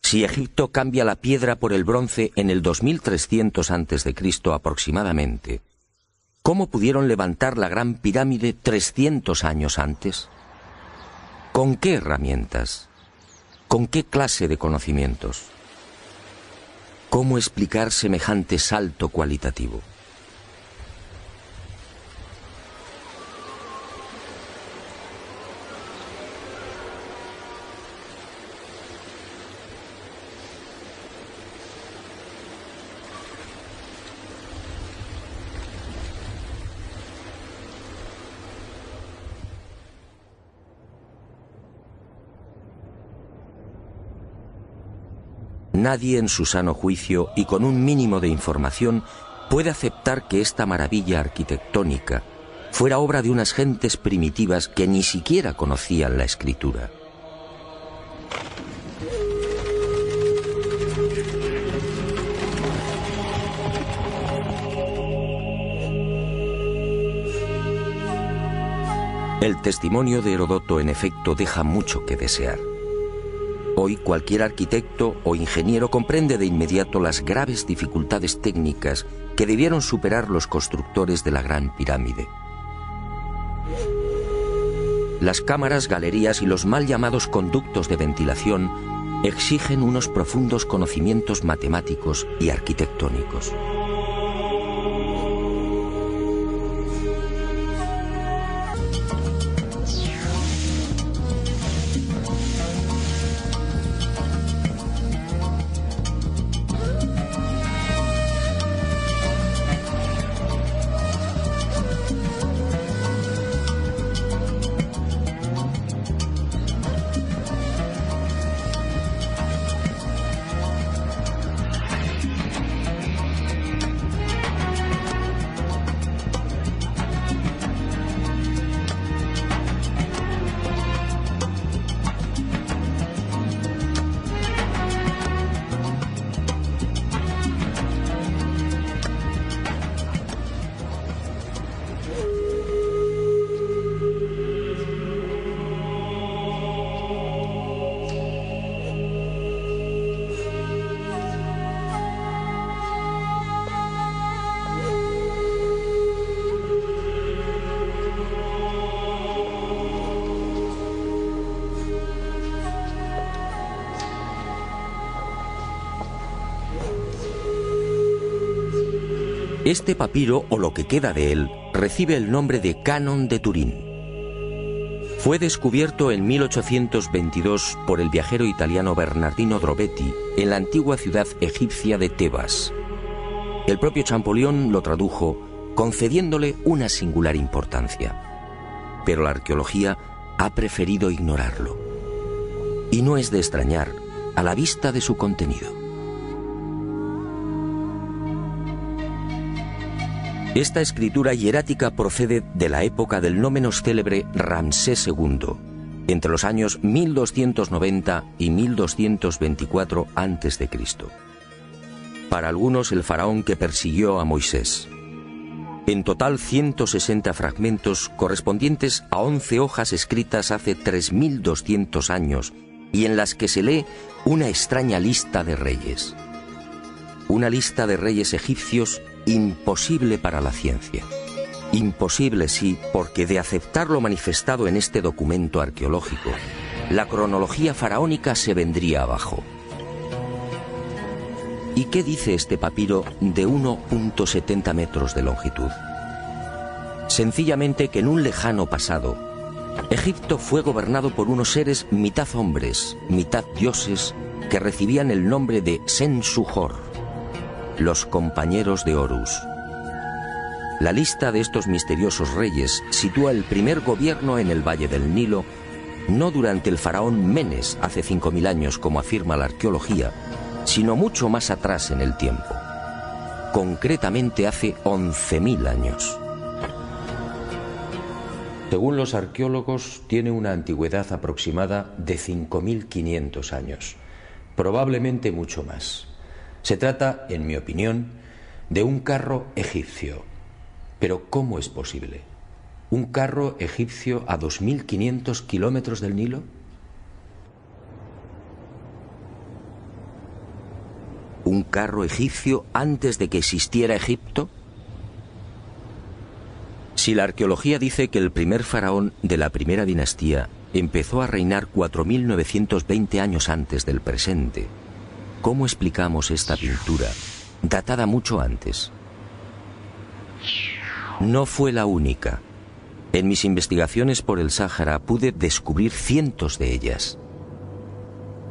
Si Egipto cambia la piedra por el bronce en el 2300 a.C. aproximadamente, ¿cómo pudieron levantar la Gran Pirámide 300 años antes? ¿Con qué herramientas? ¿Con qué clase de conocimientos? ¿Cómo explicar semejante salto cualitativo? Nadie en su sano juicio y con un mínimo de información puede aceptar que esta maravilla arquitectónica fuera obra de unas gentes primitivas que ni siquiera conocían la escritura. El testimonio de Heródoto, en efecto, deja mucho que desear. Hoy cualquier arquitecto o ingeniero comprende de inmediato las graves dificultades técnicas que debieron superar los constructores de la Gran Pirámide. Las cámaras, galerías y los mal llamados conductos de ventilación exigen unos profundos conocimientos matemáticos y arquitectónicos. Este papiro, o lo que queda de él, recibe el nombre de Canon de Turín. Fue descubierto en 1822 por el viajero italiano Bernardino Drobetti en la antigua ciudad egipcia de Tebas. El propio Champollion lo tradujo, concediéndole una singular importancia. Pero la arqueología ha preferido ignorarlo. Y no es de extrañar a la vista de su contenido. Esta escritura hierática procede de la época del no menos célebre Ramsés II, entre los años 1290 y 1224 a.C. Para algunos, el faraón que persiguió a Moisés. En total, 160 fragmentos correspondientes a 11 hojas escritas hace 3200 años y en las que se lee una extraña lista de reyes. Una lista de reyes egipcios imposible para la ciencia. Imposible, sí, porque de aceptar lo manifestado en este documento arqueológico, la cronología faraónica se vendría abajo. ¿Y qué dice este papiro de 1,70 metros de longitud? Sencillamente que en un lejano pasado, Egipto fue gobernado por unos seres mitad hombres, mitad dioses, que recibían el nombre de Sensu-Hor, los compañeros de Horus. La lista de estos misteriosos reyes sitúa el primer gobierno en el Valle del Nilo, no durante el faraón Menes hace 5000 años como afirma la arqueología, sino mucho más atrás en el tiempo, concretamente hace 11.000 años.
Según los arqueólogos, tiene una antigüedad aproximada de 5.500 años, probablemente mucho más. Se trata, en mi opinión, de un carro egipcio. Pero ¿cómo es posible? ¿Un carro egipcio a 2.500 kilómetros del Nilo?
¿Un carro egipcio antes de que existiera Egipto? Si la arqueología dice que el primer faraón de la primera dinastía empezó a reinar 4.920 años antes del presente, ¿cómo explicamos esta pintura, datada mucho antes? No fue la única. En mis investigaciones por el Sáhara pude descubrir cientos de ellas.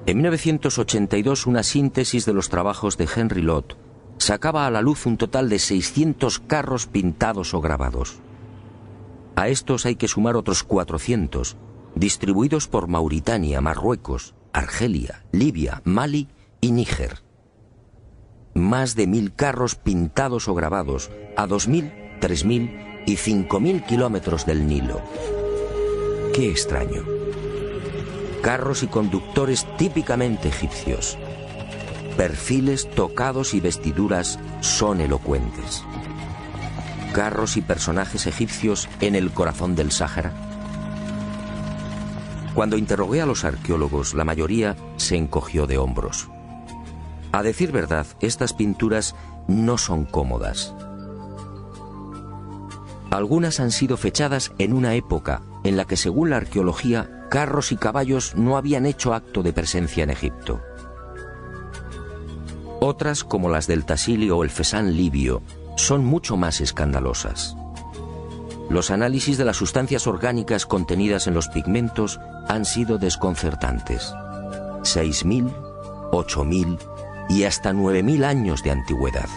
En 1982, una síntesis de los trabajos de Henry Lott sacaba a la luz un total de 600 carros pintados o grabados. A estos hay que sumar otros 400, distribuidos por Mauritania, Marruecos, Argelia, Libia, Mali y Níger. Más de 1000 carros pintados o grabados a 2000, 3000 y 5000 kilómetros del Nilo. ¡Qué extraño! Carros y conductores típicamente egipcios. Perfiles, tocados y vestiduras son elocuentes. Carros y personajes egipcios en el corazón del Sáhara. Cuando interrogué a los arqueólogos, la mayoría se encogió de hombros. A decir verdad, estas pinturas no son cómodas. Algunas han sido fechadas en una época en la que, según la arqueología, carros y caballos no habían hecho acto de presencia en Egipto. Otras, como las del Tassili o el Fesán libio, son mucho más escandalosas. Los análisis de las sustancias orgánicas contenidas en los pigmentos han sido desconcertantes. 6000, 8000 y hasta 9000 años de antigüedad.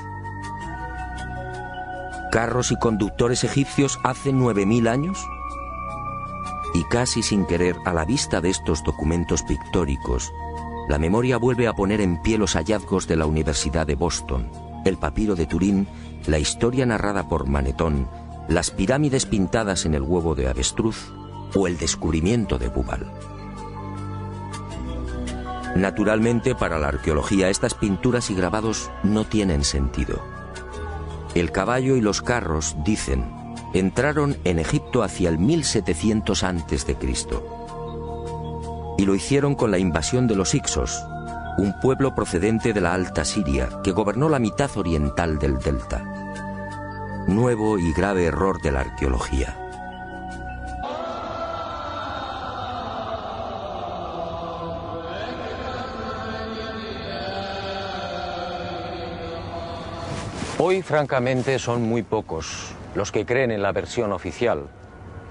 ¿Carros y conductores egipcios hace 9000 años? Y casi sin querer, a la vista de estos documentos pictóricos, la memoria vuelve a poner en pie los hallazgos de la Universidad de Boston, el papiro de Turín, la historia narrada por Manetón, las pirámides pintadas en el huevo de avestruz o el descubrimiento de Bubal. Naturalmente, para la arqueología, estas pinturas y grabados no tienen sentido. El caballo y los carros, dicen, entraron en Egipto hacia el 1700 a.C. y lo hicieron con la invasión de los Hicsos, un pueblo procedente de la Alta Siria que gobernó la mitad oriental del delta. Nuevo y grave error de la arqueología.
Hoy, francamente, son muy pocos los que creen en la versión oficial.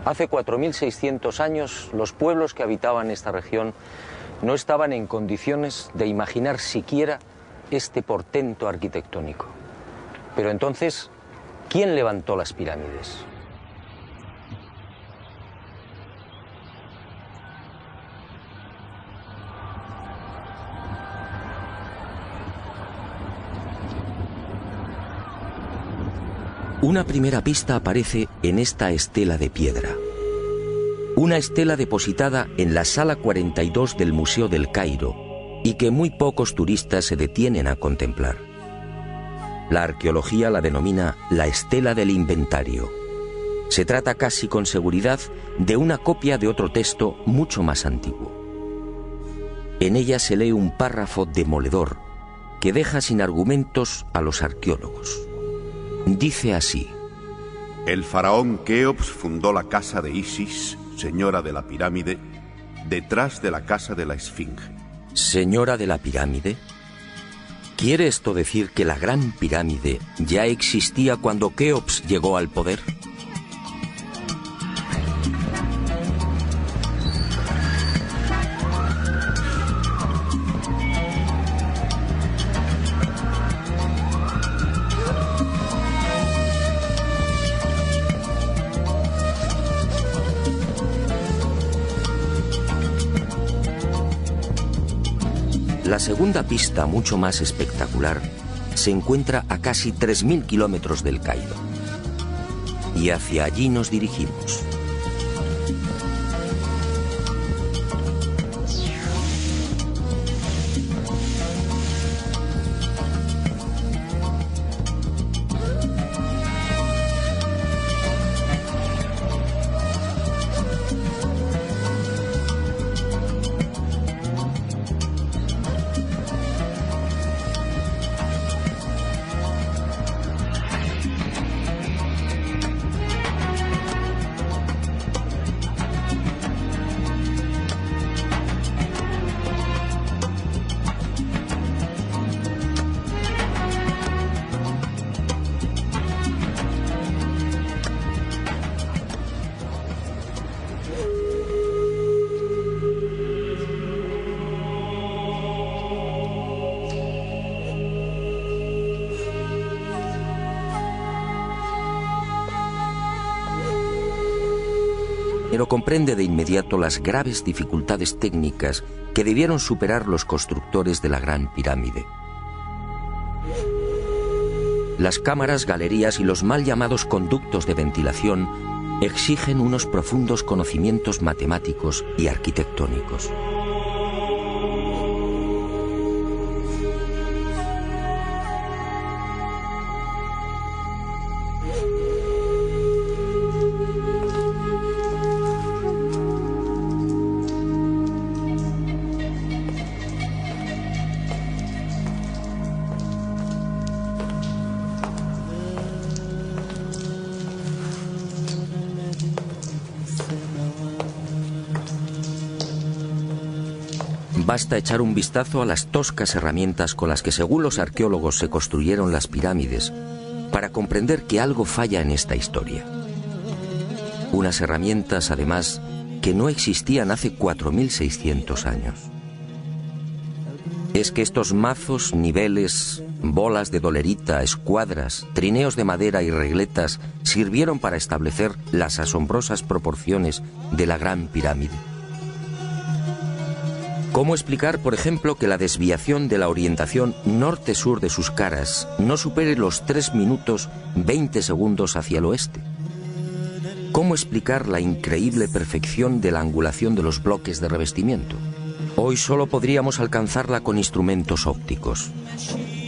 Hace 4600 años, los pueblos que habitaban esta región no estaban en condiciones de imaginar siquiera este portento arquitectónico. Pero entonces, ¿quién levantó las pirámides?
Una primera pista aparece en esta estela de piedra. Una estela depositada en la sala 42 del Museo del Cairo y que muy pocos turistas se detienen a contemplar. La arqueología la denomina la estela del inventario. Se trata casi con seguridad de una copia de otro texto mucho más antiguo. En ella se lee un párrafo demoledor que deja sin argumentos a los arqueólogos. Dice así:
El faraón Keops fundó la casa de Isis, señora de la pirámide, detrás de la casa de la Esfinge.
¿Señora de la pirámide? ¿Quiere esto decir que la Gran Pirámide ya existía cuando Keops llegó al poder? La segunda pista, mucho más espectacular, se encuentra a casi 3000 kilómetros del Cairo. Y hacia allí nos dirigimos. pero comprende de inmediato las graves dificultades técnicas que debieron superar los constructores de la Gran Pirámide. Las cámaras, galerías y los mal llamados conductos de ventilación exigen unos profundos conocimientos matemáticos y arquitectónicos. Basta echar un vistazo a las toscas herramientas con las que, según los arqueólogos, se construyeron las pirámides para comprender que algo falla en esta historia. Unas herramientas, además, que no existían hace 4.600 años. Es que estos mazos, niveles, bolas de dolerita, escuadras, trineos de madera y regletas sirvieron para establecer las asombrosas proporciones de la Gran Pirámide. ¿Cómo explicar, por ejemplo, que la desviación de la orientación norte-sur de sus caras no supere los 3 minutos 20 segundos hacia el oeste? ¿Cómo explicar la increíble perfección de la angulación de los bloques de revestimiento? Hoy solo podríamos alcanzarla con instrumentos ópticos.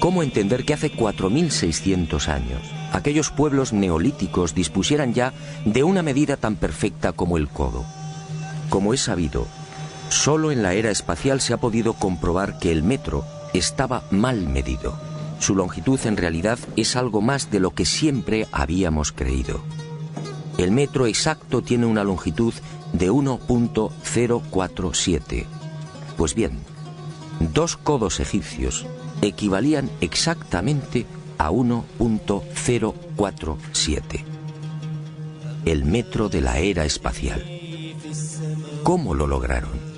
¿Cómo entender que hace 4.600 años aquellos pueblos neolíticos dispusieran ya de una medida tan perfecta como el codo? Como es sabido, solo en la era espacial se ha podido comprobar que el metro estaba mal medido. Su longitud en realidad es algo más de lo que siempre habíamos creído. El metro exacto tiene una longitud de 1.047. Pues bien, 2 codos egipcios equivalían exactamente a 1.047. El metro de la era espacial. ¿Cómo lo lograron?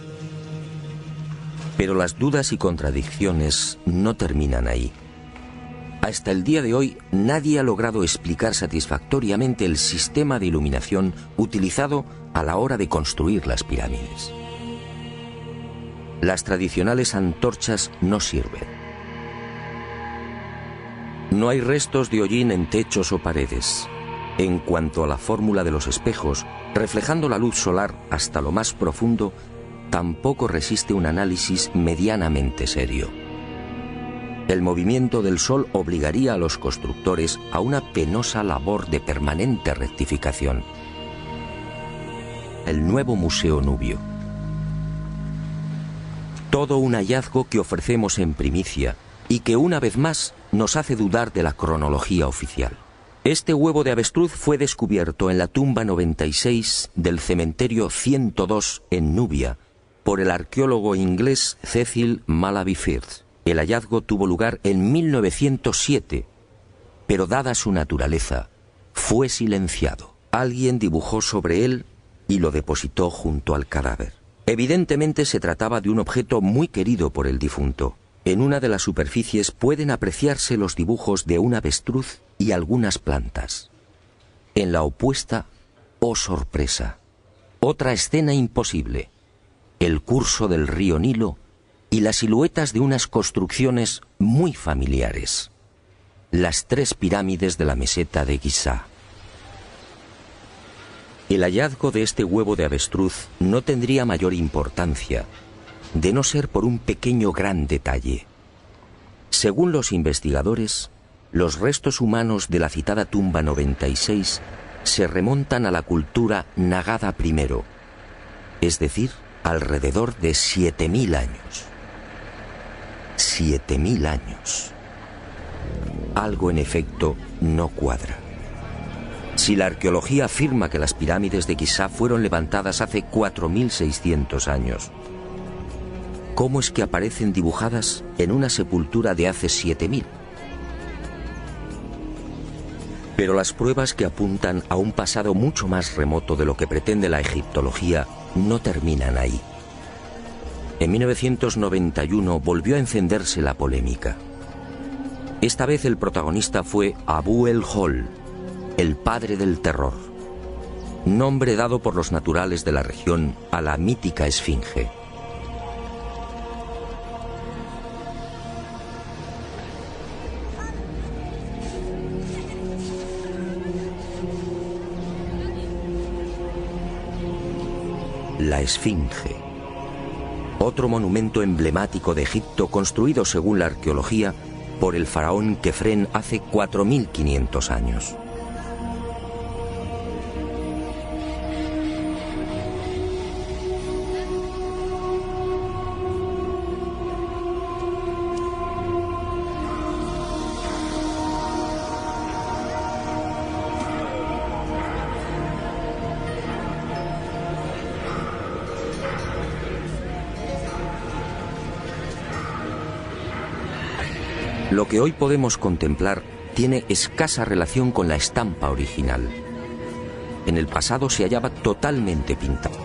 Pero las dudas y contradicciones no terminan ahí. Hasta el día de hoy nadie ha logrado explicar satisfactoriamente el sistema de iluminación utilizado a la hora de construir las pirámides. Las tradicionales antorchas no sirven. No hay restos de hollín en techos o paredes. En cuanto a la fórmula de los espejos, reflejando la luz solar hasta lo más profundo, tampoco resiste un análisis medianamente serio. El movimiento del sol obligaría a los constructores a una penosa labor de permanente rectificación. El nuevo Museo Nubio. Todo un hallazgo que ofrecemos en primicia y que una vez más nos hace dudar de la cronología oficial. Este huevo de avestruz fue descubierto en la tumba 96 del cementerio 102 en Nubia por el arqueólogo inglés Cecil Malaby Firth. El hallazgo tuvo lugar en 1907, pero dada su naturaleza, fue silenciado. Alguien dibujó sobre él y lo depositó junto al cadáver. Evidentemente se trataba de un objeto muy querido por el difunto. En una de las superficies pueden apreciarse los dibujos de un avestruz y algunas plantas. En la opuesta, oh sorpresa, otra escena imposible: el curso del río Nilo y las siluetas de unas construcciones muy familiares. Las 3 pirámides de la meseta de Giza. El hallazgo de este huevo de avestruz no tendría mayor importancia, de no ser por un pequeño gran detalle. Según los investigadores, los restos humanos de la citada tumba 96 se remontan a la cultura Nagada I, es decir, alrededor de 7.000 años. 7.000 años. Algo en efecto no cuadra. Si la arqueología afirma que las pirámides de Giza fueron levantadas hace 4.600 años, ¿cómo es que aparecen dibujadas en una sepultura de hace 7.000? Pero las pruebas que apuntan a un pasado mucho más remoto de lo que pretende la egiptología no terminan ahí. En 1991 volvió a encenderse la polémica. Esta vez el protagonista fue Abu el-Hol, el padre del terror. nombre dado por los naturales de la región a la mítica esfinge. La esfinge, otro monumento emblemático de Egipto construido según la arqueología por el faraón Kefren hace 4500 años. Lo que hoy podemos contemplar tiene escasa relación con la estampa original. En el pasado se hallaba totalmente pintado.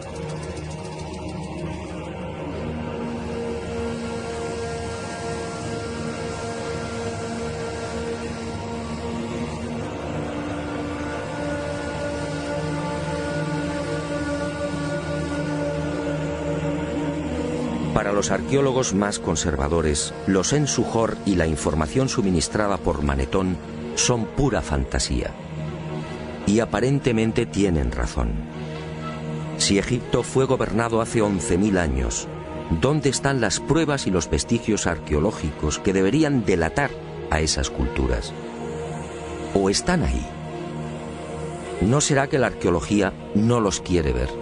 Para los arqueólogos más conservadores, los ensujor y la información suministrada por Manetón son pura fantasía. Y aparentemente tienen razón. Si Egipto fue gobernado hace 11.000 años, ¿dónde están las pruebas y los vestigios arqueológicos que deberían delatar a esas culturas? ¿O están ahí? ¿No será que la arqueología no los quiere ver?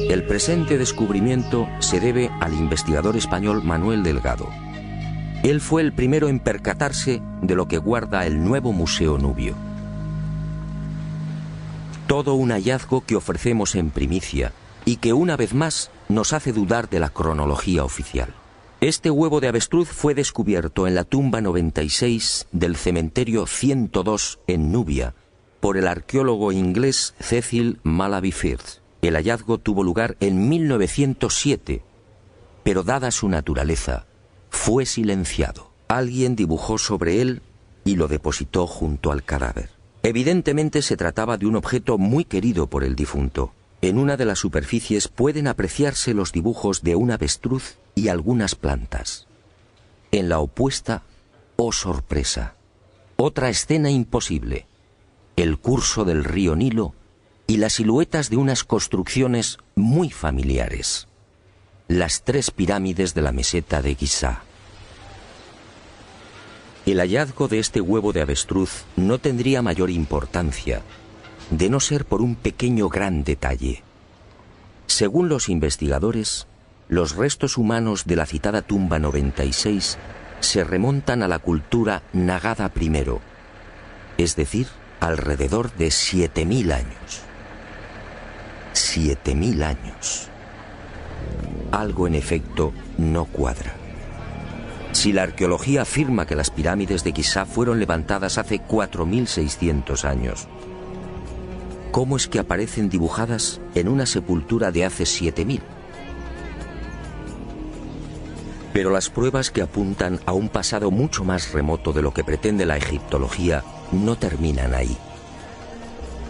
El presente descubrimiento se debe al investigador español Manuel Delgado. Él fue el primero en percatarse de lo que guarda el nuevo Museo Nubio. Todo un hallazgo que ofrecemos en primicia y que una vez más nos hace dudar de la cronología oficial. Este huevo de avestruz fue descubierto en la tumba 96 del cementerio 102 en Nubia por el arqueólogo inglés Cecil Malaby Firth. El hallazgo tuvo lugar en 1907, pero dada su naturaleza, fue silenciado. Alguien dibujó sobre él y lo depositó junto al cadáver. Evidentemente se trataba de un objeto muy querido por el difunto. En una de las superficies pueden apreciarse los dibujos de un avestruz y algunas plantas. En la opuesta, oh sorpresa, otra escena imposible: el curso del río Nilo y las siluetas de unas construcciones muy familiares: las 3 pirámides de la meseta de Giza. El hallazgo de este huevo de avestruz no tendría mayor importancia, de no ser por un pequeño gran detalle. Según los investigadores, los restos humanos de la citada tumba 96 se remontan a la cultura Nagada I, es decir, alrededor de 7.000 años. 7.000 años. Algo en efecto no cuadra. Si la arqueología afirma que las pirámides de Giza fueron levantadas hace 4.600 años, ¿cómo es que aparecen dibujadas en una sepultura de hace 7.000? Pero las pruebas que apuntan a un pasado mucho más remoto de lo que pretende la egiptología no terminan ahí.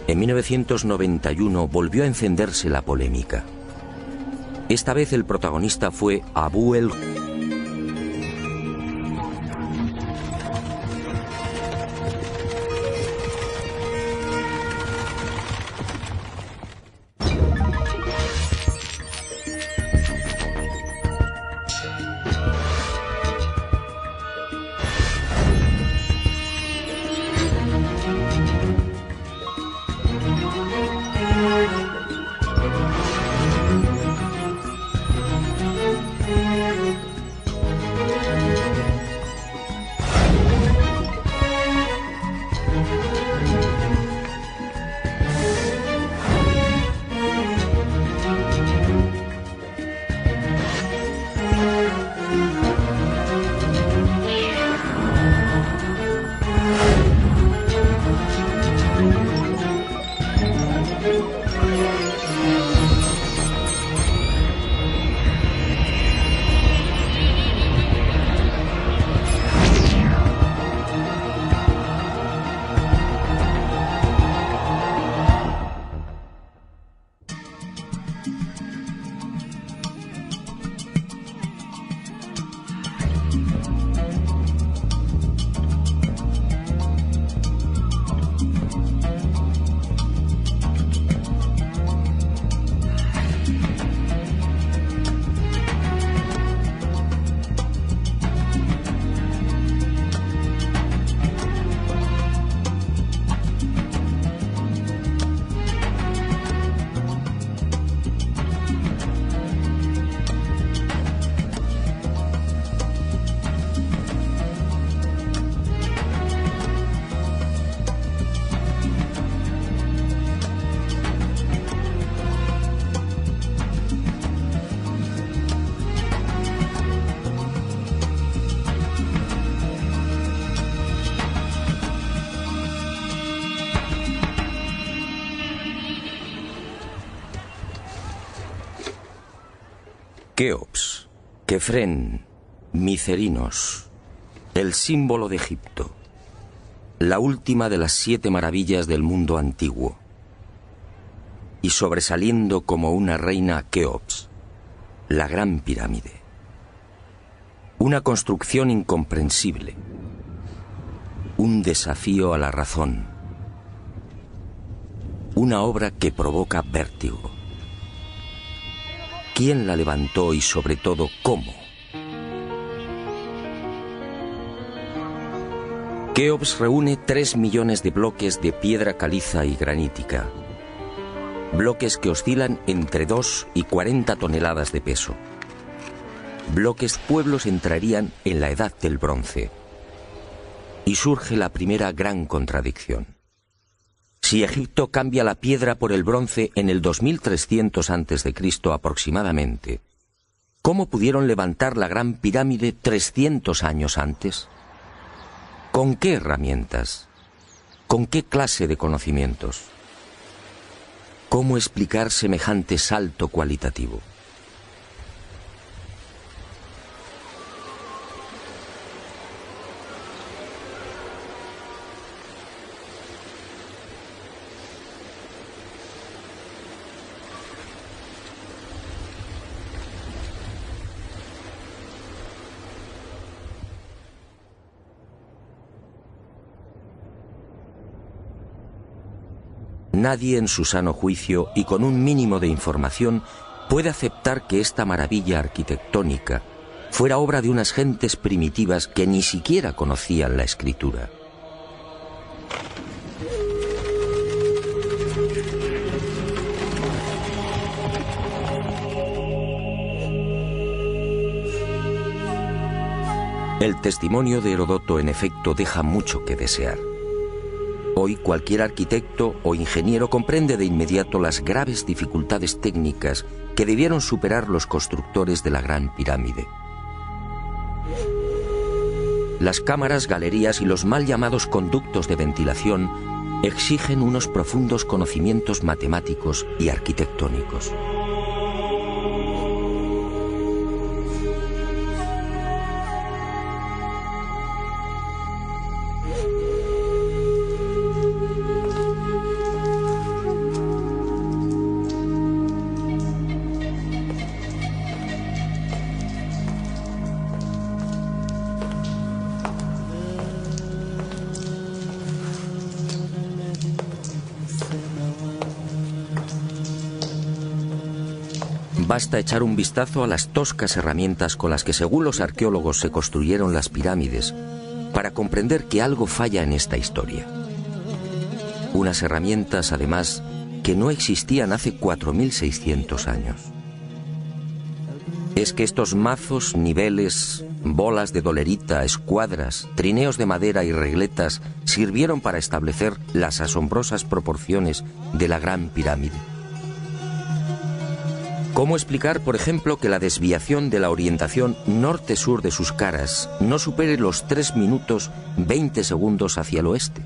En 1991 volvió a encenderse la polémica. Esta vez el protagonista fue Abu el... Keops, Kefren, Micerinos, el símbolo de Egipto, la última de las 7 maravillas del mundo antiguo, y sobresaliendo como una reina Keops, la Gran Pirámide. Una construcción incomprensible, un desafío a la razón, una obra que provoca vértigo. ¿Quién la levantó y sobre todo cómo? Keops reúne 3 millones de bloques de piedra caliza y granítica, bloques que oscilan entre 2 y 40 toneladas de peso. Bloques pueblos entrarían en la edad del bronce. Y surge la primera gran contradicción. Si Egipto cambia la piedra por el bronce en el 2300 a.C. aproximadamente, ¿cómo pudieron levantar la Gran Pirámide 300 años antes? ¿Con qué herramientas? ¿Con qué clase de conocimientos? ¿Cómo explicar semejante salto cualitativo? Nadie en su sano juicio y con un mínimo de información puede aceptar que esta maravilla arquitectónica fuera obra de unas gentes primitivas que ni siquiera conocían la escritura. El testimonio de Heródoto, en efecto, deja mucho que desear. Hoy cualquier arquitecto o ingeniero comprende de inmediato las graves dificultades técnicas que debieron superar los constructores de la Gran Pirámide. Las cámaras, galerías y los mal llamados conductos de ventilación exigen unos profundos conocimientos matemáticos y arquitectónicos. Basta echar un vistazo a las toscas herramientas con las que, según los arqueólogos, se construyeron las pirámides para comprender que algo falla en esta historia. Unas herramientas, además, que no existían hace 4600 años. Es que estos mazos, niveles, bolas de dolerita, escuadras, trineos de madera y regletas sirvieron para establecer las asombrosas proporciones de la Gran Pirámide. ¿Cómo explicar, por ejemplo, que la desviación de la orientación norte-sur de sus caras no supere los 3 minutos 20 segundos hacia el oeste?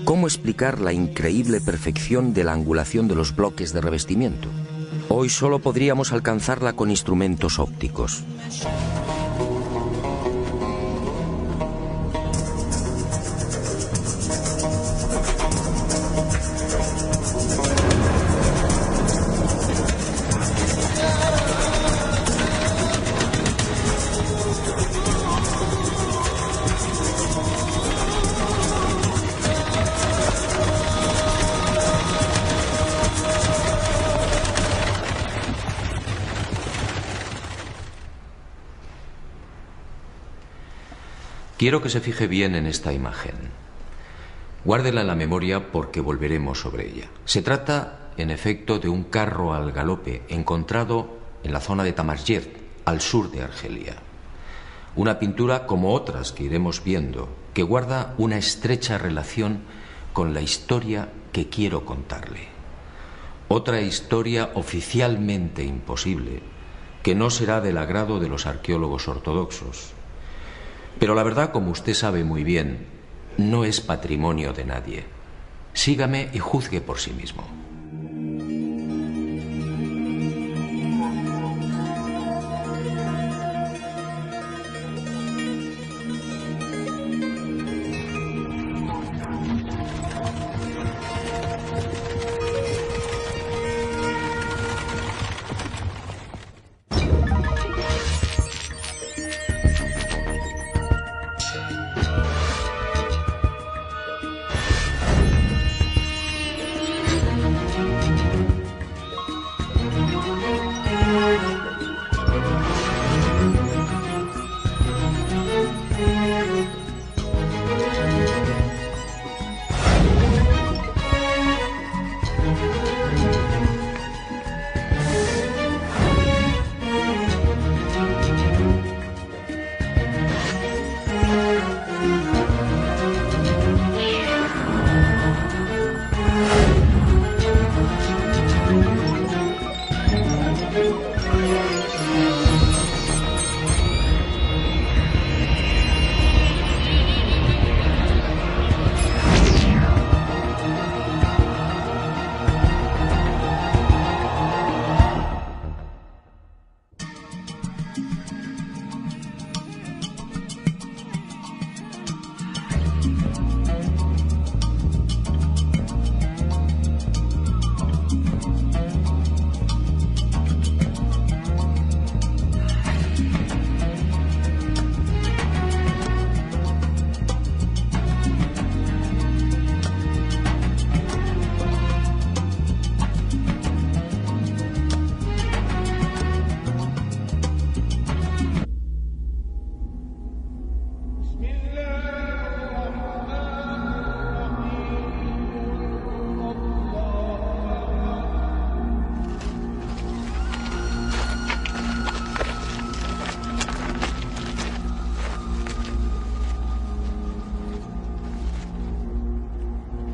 ¿Cómo explicar la increíble perfección de la angulación de los bloques de revestimiento? Hoy solo podríamos alcanzarla con instrumentos ópticos.
Quiero que se fije bien en esta imagen. Guárdela en la memoria porque volveremos sobre ella. Se trata, en efecto, de un carro al galope encontrado en la zona de Tamasjert, al sur de Argelia. Una pintura como otras que iremos viendo, que guarda una estrecha relación con la historia que quiero contarle. Otra historia oficialmente imposible, que no será del agrado de los arqueólogos ortodoxos. Pero la verdad, como usted sabe muy bien, no es patrimonio de nadie. Sígame y juzgue por sí mismo.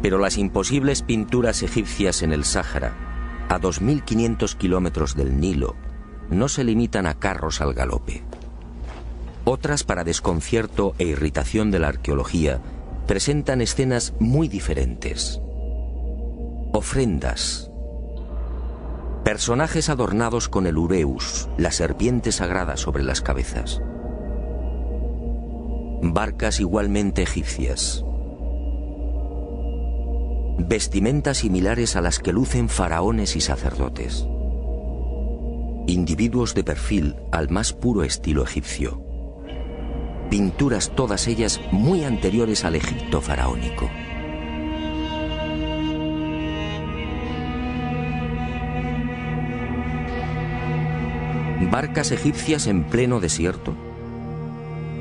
Pero las imposibles pinturas egipcias en el Sáhara, a 2.500 kilómetros del Nilo, no se limitan a carros al galope. Otras, para desconcierto e irritación de la arqueología, presentan escenas muy diferentes. Ofrendas. Personajes adornados con el ureus, la serpiente sagrada sobre las cabezas. Barcas igualmente egipcias. Vestimentas similares a las que lucen faraones y sacerdotes. Individuos de perfil al más puro estilo egipcio. Pinturas todas ellas muy anteriores al Egipto faraónico. ¿Barcas egipcias en pleno desierto?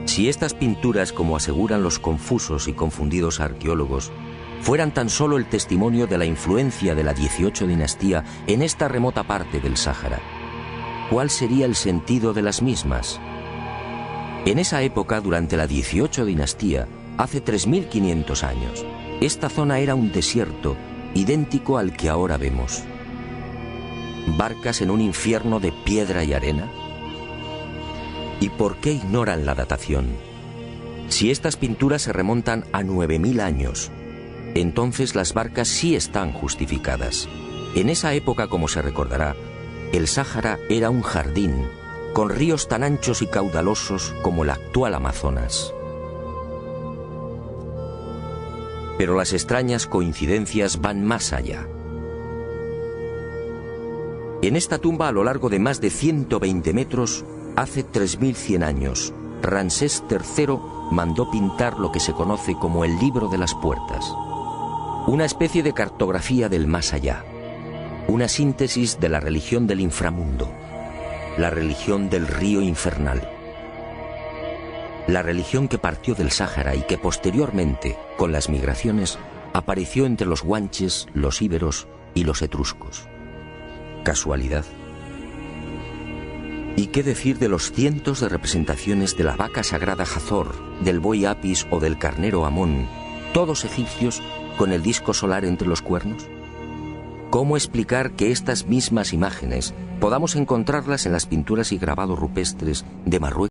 Si estas pinturas, como aseguran los confusos y confundidos arqueólogos, fueran tan solo el testimonio de la influencia de la 18 dinastía en esta remota parte del Sáhara, ¿cuál sería el sentido de las mismas? En esa época, durante la 18 dinastía, hace 3.500 años, esta zona era un desierto idéntico al que ahora vemos. ¿Barcas en un infierno de piedra y arena? ¿Y por qué ignoran la datación? Si estas pinturas se remontan a 9.000 años, entonces las barcas sí están justificadas. En esa época, como se recordará, el Sáhara era un jardín, con ríos tan anchos y caudalosos como el actual Amazonas. Pero las extrañas coincidencias van más allá. En esta tumba, a lo largo de más de 120 metros, hace 3.100 años, Ramsés III mandó pintar lo que se conoce como el Libro de las Puertas, una especie de cartografía del más allá, una síntesis de la religión del inframundo, la religión del río infernal, la religión que partió del Sáhara y que posteriormente, con las migraciones, apareció entre los guanches, los íberos y los etruscos. ¿Casualidad? ¿Y qué decir de los cientos de representaciones de la vaca sagrada Hathor, del buey Apis o del carnero Amón, todos egipcios con el disco solar entre los cuernos? ¿Cómo explicar que estas mismas imágenes podamos encontrarlas en las pinturas y grabados rupestres de Marruecos